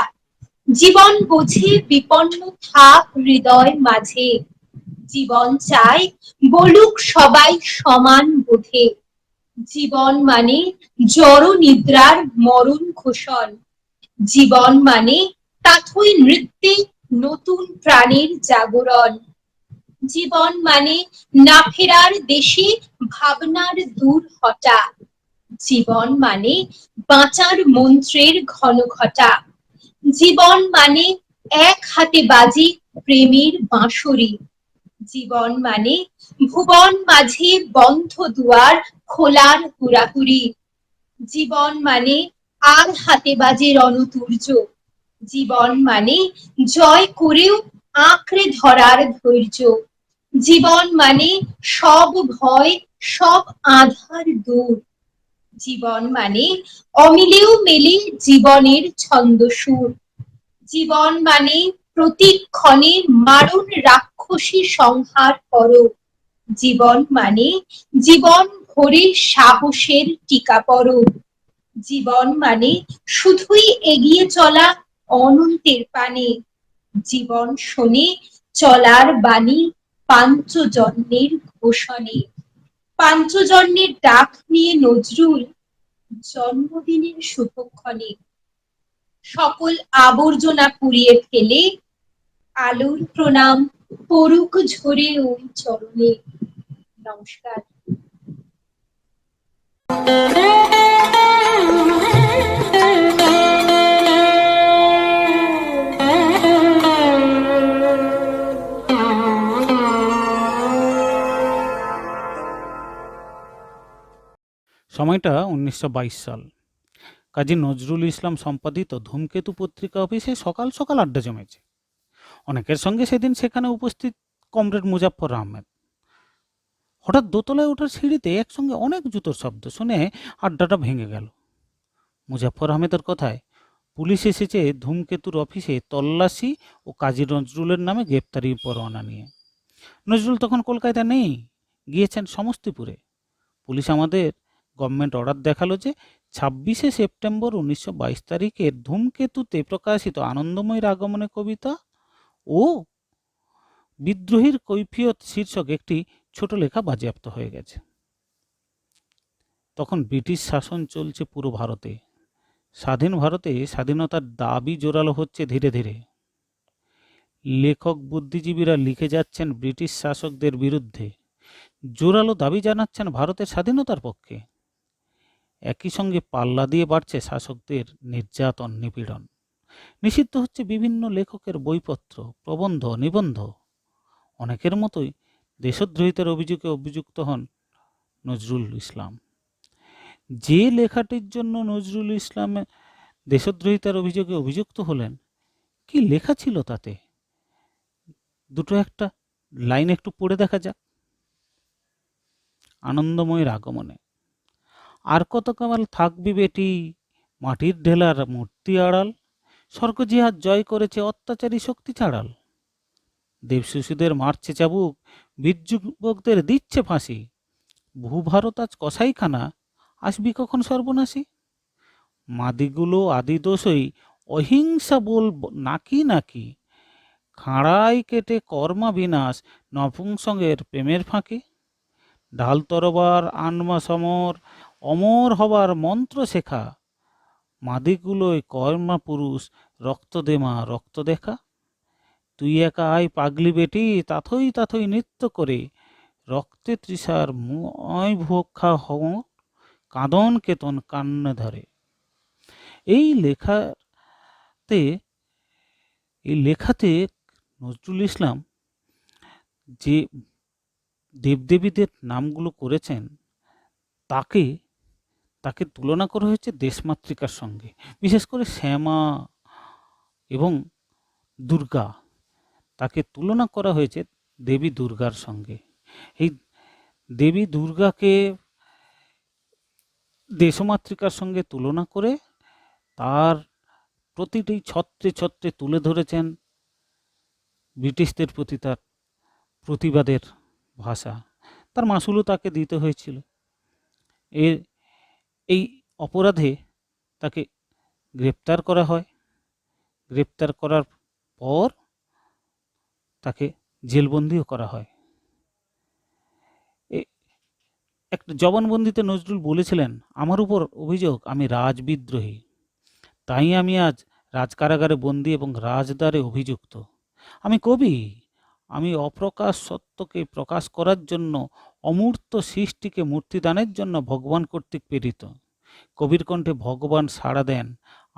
জীবন বোঝে বিপন্ন থাক হৃদয় মাঝে, জীবন চায় বলুক সবাই সমান বোধে। জীবন মানে জড় নিদ্রার মরণ ঘোষণ, জীবন মানে তাথই নৃত্যে নতুন প্রাণের জাগরণ। জীবন মানে না ফেরার দেশে ভাবনার দূর হটা, জীবন মানে বাঁচার মন্ত্রের ঘন ঘটা। জীবন মানে এক হাতে বাজি প্রেমের বাঁশরি, জীবন মানে ভুবন মাঝে বন্ধ দুয়ার খোলার হুড়াহুড়ি। জীবন মানে আর হাতে বাজে রণতুর্য, জীবন মানে জয় করেও আঁকড়ে ধরার ধৈর্য। জীবন মানে সব ভয় সব আঁধার দূর, জীবন মানে অমিলেও মেলে জীবনের ছন্দ সুর। জীবন মানে প্রতিক্ষণে মারণ রাক্ষসী সংহার করো, জীবন মানে জীবন ভরে সাহসের টিকা পরো। জীবন মানে শুধুই এগিয়ে চলা অনন্তের পানে, জীবন শোনে চলার বাণী পাঞ্চজন্যের ঘোষণে। পাঞ্চজন্যের ডাক নিয়ে নজরুল জন্মদিনের শুভক্ষণে সকল আবর্জনা পুড়িয়ে ফেলে আলোর প্রণাম পড়ুক ঝরে ওই চরণে। নমস্কার। সময়টা 1922 সাল। কাজী নজরুল ইসলাম সম্পাদিত ধূমকেতু পত্রিকা অফিসে সকাল সকাল আড্ডা জমেছে। অনেকের সঙ্গে সেদিন সেখানে উপস্থিত কমরেড মুজাফফর আহমেদ। হঠাৎ দোতলায় ওঠার সিঁড়িতে একসঙ্গে অনেক জুতোর শব্দ শুনে আড্ডাটা ভেঙে গেল। মুজাফফর আহমেদের কথায় পুলিশ এসেছে ধূমকেতুর অফিসে তল্লাশি ও কাজী নজরুলের নামে গ্রেপ্তারি পরোয়ানা নিয়ে। নজরুল তখন কলকাতায় নেই, গিয়েছেন সমস্তিপুরে। পুলিশ আমাদের গভর্নমেন্ট অর্ডার দেখালো যে 26শে সেপ্টেম্বর 1922 তারিখের ধূমকেতুতে প্রকাশিত আনন্দময়ীর আগমনে কবিতা ও বিদ্রোহীর কৈফিয়ত শীর্ষক একটি ছোট লেখা বাজেয়াপ্ত হয়ে গেছে। তখন ব্রিটিশ শাসন চলছে পুরো ভারতে। স্বাধীন ভারতে স্বাধীনতার দাবি জোরালো হচ্ছে ধীরে ধীরে। লেখক বুদ্ধিজীবীরা লিখে যাচ্ছেন ব্রিটিশ শাসকদের বিরুদ্ধে, জোরালো দাবি জানাচ্ছেন ভারতের স্বাধীনতার পক্ষে। একই সঙ্গে পাল্লা দিয়ে বাড়ছে শাসকদের নির্যাতন নিপীড়ন। নিষিদ্ধ হচ্ছে বিভিন্ন লেখকের বইপত্র, প্রবন্ধ, নিবন্ধ। অনেকের মতোই দেশদ্রোহিতার অভিযোগে অভিযুক্ত হন নজরুল ইসলাম। যে লেখাটির জন্য নজরুল ইসলাম দেশদ্রোহিতার অভিযোগে অভিযুক্ত হলেন, কি লেখা ছিল তাতে? দুটো একটা লাইন একটু পড়ে দেখা যাক। আনন্দময়ীর আগমনে। আর কত কাল থাকবি বেটি মাটির ঢেলার মূর্তি আড়াল, স্বর্গজিহাদ জয় করেছে অত্যাচারী শক্তি ছাড়াল। দেবশিশুদের মারছে চাবুক, বীর যুবকদের দিচ্ছে ফাঁসি। ভূভারত আজ কসাইখানা, আসবি কখন সর্বনাশী। মাদিগুলো আদি দোষই অহিংসা বল নাকি নাকি, খাঁড়াই কেটে কর্মা বিনাশ নপুংসঙ্গের প্রেমের ফাঁকি। ঢাল তরবার আনমা সমর, অমর হবার মন্ত্র শেখা। মাদিগুলোয় কর্মা পুরুষ, রক্ত দেমা রক্ত দেখা। তুই একা আয় পাগলি বেটি, তাথই তাথই নৃত্য করে। রক্তে তৃষার ময় ভোক্ষা হও, কাঁদন কেতন কান্না ধরে। এই লেখাতে নজরুল ইসলাম যে দেবদেবীদের নামগুলো করেছেন তাকে তুলনা করা হয়েছে দেশমাতৃকার সঙ্গে। বিশেষ করে শ্যামা এবং দুর্গা, তাকে তুলনা করা হয়েছে দেবী দুর্গার সঙ্গে। এই দেবী দুর্গাকে দেশমাতৃকার সঙ্গে তুলনা করে তার প্রতিটি ছত্রে ছত্রে তুলে ধরেছেন ব্রিটিশদের প্রতি তার প্রতিবাদের ভাষা। তার মাসুলও তাকে দিতে হয়েছিল। এই অপরাধে তাকে গ্রেপ্তার করা হয়। গ্রেপ্তার করার পর তাকে জেলবন্দিও করা হয়। একটা জবানবন্দিতে নজরুল বলেছিলেন, আমার উপর অভিযোগ আমি রাজবিদ্রোহী, তাই আমি আজ রাজকারাগারে বন্দী এবং রাজদ্বারে অভিযুক্ত। আমি কবি, আমি অপ্রকাশ সত্যকে প্রকাশ করার জন্য, অমূর্ত সৃষ্টিকে মূর্তিদানের জন্য ভগবান কর্তৃক প্রেরিত। কবির কণ্ঠে ভগবান সাড়া দেন,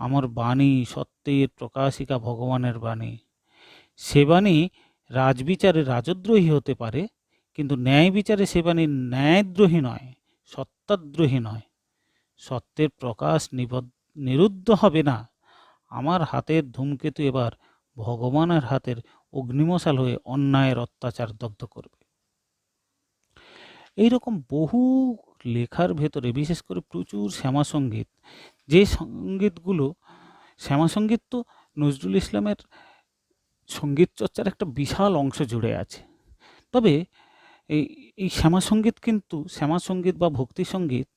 আমার বাণী সত্যের প্রকাশিকা ভগবানের বাণী। সে বাণী রাজবিচারে রাজদ্রোহী হতে পারে, কিন্তু ন্যায় বিচারে সে বাণী ন্যায়দ্রোহী নয়, সত্যাদ্রোহী নয়। সত্যের প্রকাশ নিরুদ্ধ হবে না। আমার হাতের ধূমকেতু এবার ভগবানের হাতের অগ্নিমশাল হয়ে অন্যায়ের অত্যাচার দগ্ধ করবে। এইরকম বহু লেখার ভেতরে বিশেষ করে প্রচুর শ্যামাসঙ্গীত, যে সঙ্গীতগুলো, শ্যামাসঙ্গীত তো নজরুল ইসলামের সঙ্গীত চর্চার একটা বিশাল অংশ জুড়ে আছে। তবে এই শ্যামাসঙ্গীত কিন্তু, শ্যামাসঙ্গীত বা ভক্তি সঙ্গীত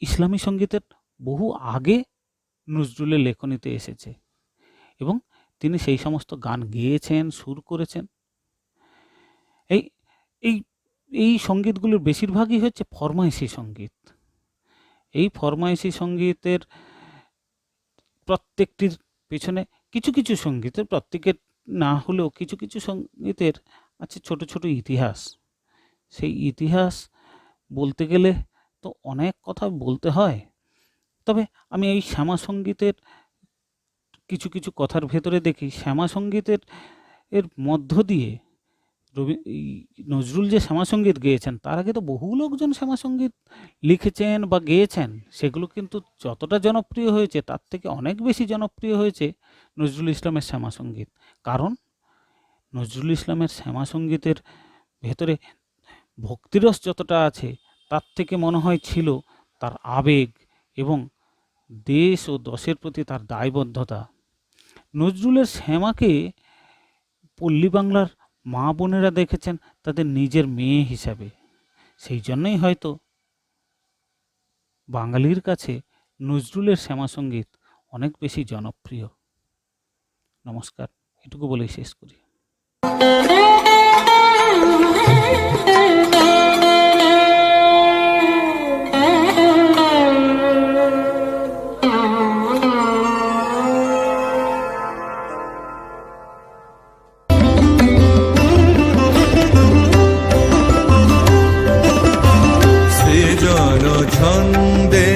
ইসলামী সঙ্গীতের বহু আগে নজরুলের লেখনীতে এসেছে এবং তিনি সেই সমস্ত গান গেয়েছেন, সুর করেছেন। এই এই এই সঙ্গীতগুলোর বেশিরভাগই হচ্ছে ফরমাইশি সঙ্গীত। এই ফরমাইশি সঙ্গীতের প্রত্যেকটির পেছনে কিছু কিছু সঙ্গীতের, প্রত্যেকের না হলেও কিছু কিছু সঙ্গীতের আছে ছোট ছোট ইতিহাস। সেই ইতিহাস বলতে গেলে তো অনেক কথা বলতে হয়। তবে আমি এই শ্যামাসঙ্গীতের কিছু কিছু কথার ভেতরে দেখি, শ্যামাসঙ্গীতের মধ্য দিয়ে নজরুল যে শ্যামাসঙ্গীত গেয়েছেন, তার আগে তো বহু লোকজন শ্যামাসঙ্গীত লিখেছেন বা গেয়েছেন। সেগুলো কিন্তু যতটা জনপ্রিয় হয়েছে তার থেকে অনেক বেশি জনপ্রিয় হয়েছে নজরুল ইসলামের শ্যামাসঙ্গীত। কারণ নজরুল ইসলামের শ্যামাসঙ্গীতের ভেতরে ভক্তিরস যতটা আছে, তার থেকে মনে হয় ছিল তার আবেগ এবং দেশ ও দশের প্রতি তার দায়বদ্ধতা। নজরুলের শ্যামাকে পল্লী বাংলার মা বোনেরা দেখেছেন তাদের নিজের মেয়ে হিসাবে। সেই জন্যই হয়তো বাঙালির কাছে নজরুলের শ্যামাসঙ্গীত অনেক বেশি জনপ্রিয়। নমস্কার, এটুকু বলেই শেষ করি। ছন্দে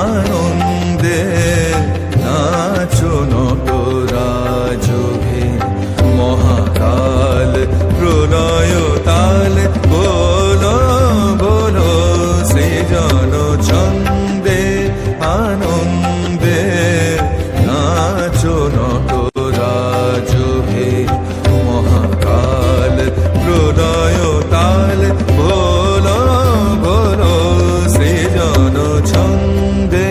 আনন্দে নাচো নটরাজভে, মহাকাল প্রলয় তাল বলো বলো, সৃজন ছন্দে আনন্দে নাচো নটরাজভে, মহাকাল প্রলয় তাল বলো বলো, সৃজন ছন্দে।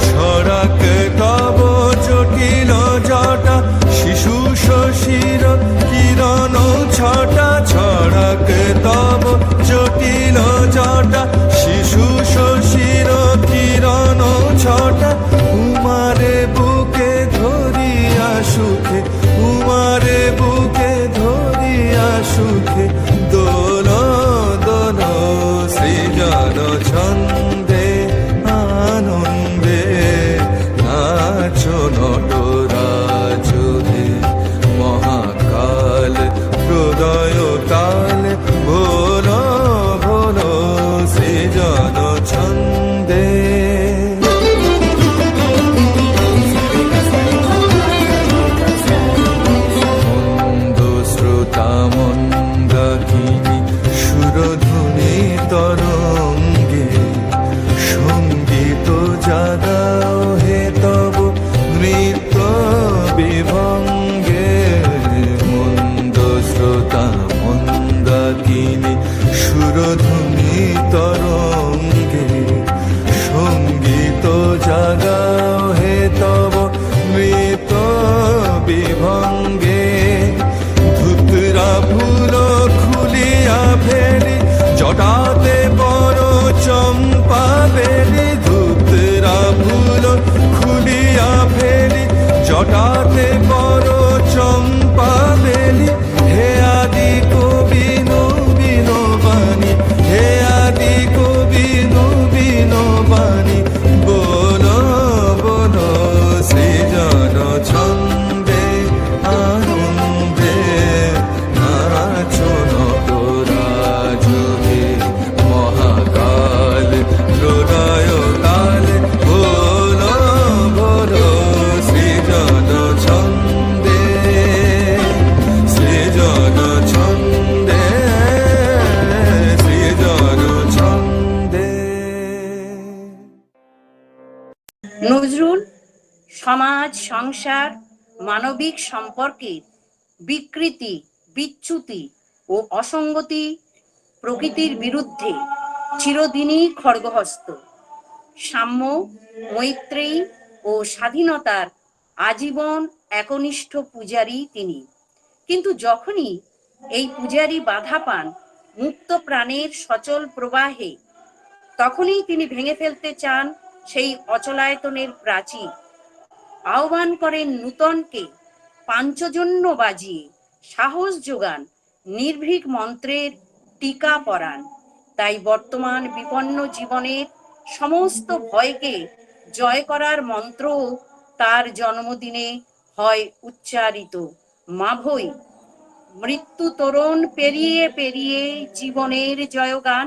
ছড়াক তব জটিল জটাতে করো চম্পা বেলি, হে আদি কবি নবীন বাণী, হে আদি কবি নবীন বাণী, বলো বলো সৃজন ছন্দে আনন্দে নাচো নটরাজকে মহাকাল প্রলয় কালে, বলো বলো সৃজন ছন্দে সৃজন ছন্দে সৃজন ছন্দে। নজরুল সমাজ, সংসার, মানবিক সম্পর্কের বিকৃতি, বিচ্যুতি ও অসঙ্গতি প্রকৃতির বিরুদ্ধে চিরদিনই খড়গহস্ত। সাম্য, মৈত্রেয়ী ও স্বাধীনতার আজীবন একনিষ্ঠ পূজারী তিনি। কিন্তু যখনই এই পূজারী বাধা পান মুক্ত প্রাণের সচল প্রবাহে, তখনই তিনি ভেঙে ফেলতে চান সেই অচলায়তনের প্রাচীর। আহ্বান করেন নূতনকে, পাঞ্চজন্য বাজিয়ে সাহস যোগান, নির্ভীক মন্ত্রের টিকা পরান। তাই বর্তমান বিপন্ন জীবনের সমস্ত ভয়কে জয় করার মন্ত্র তার জন্মদিনে হয় উচ্চারিত। মাভৈ, মৃত্যু তোরণ পেরিয়ে পেরিয়ে জীবনের জয়গান।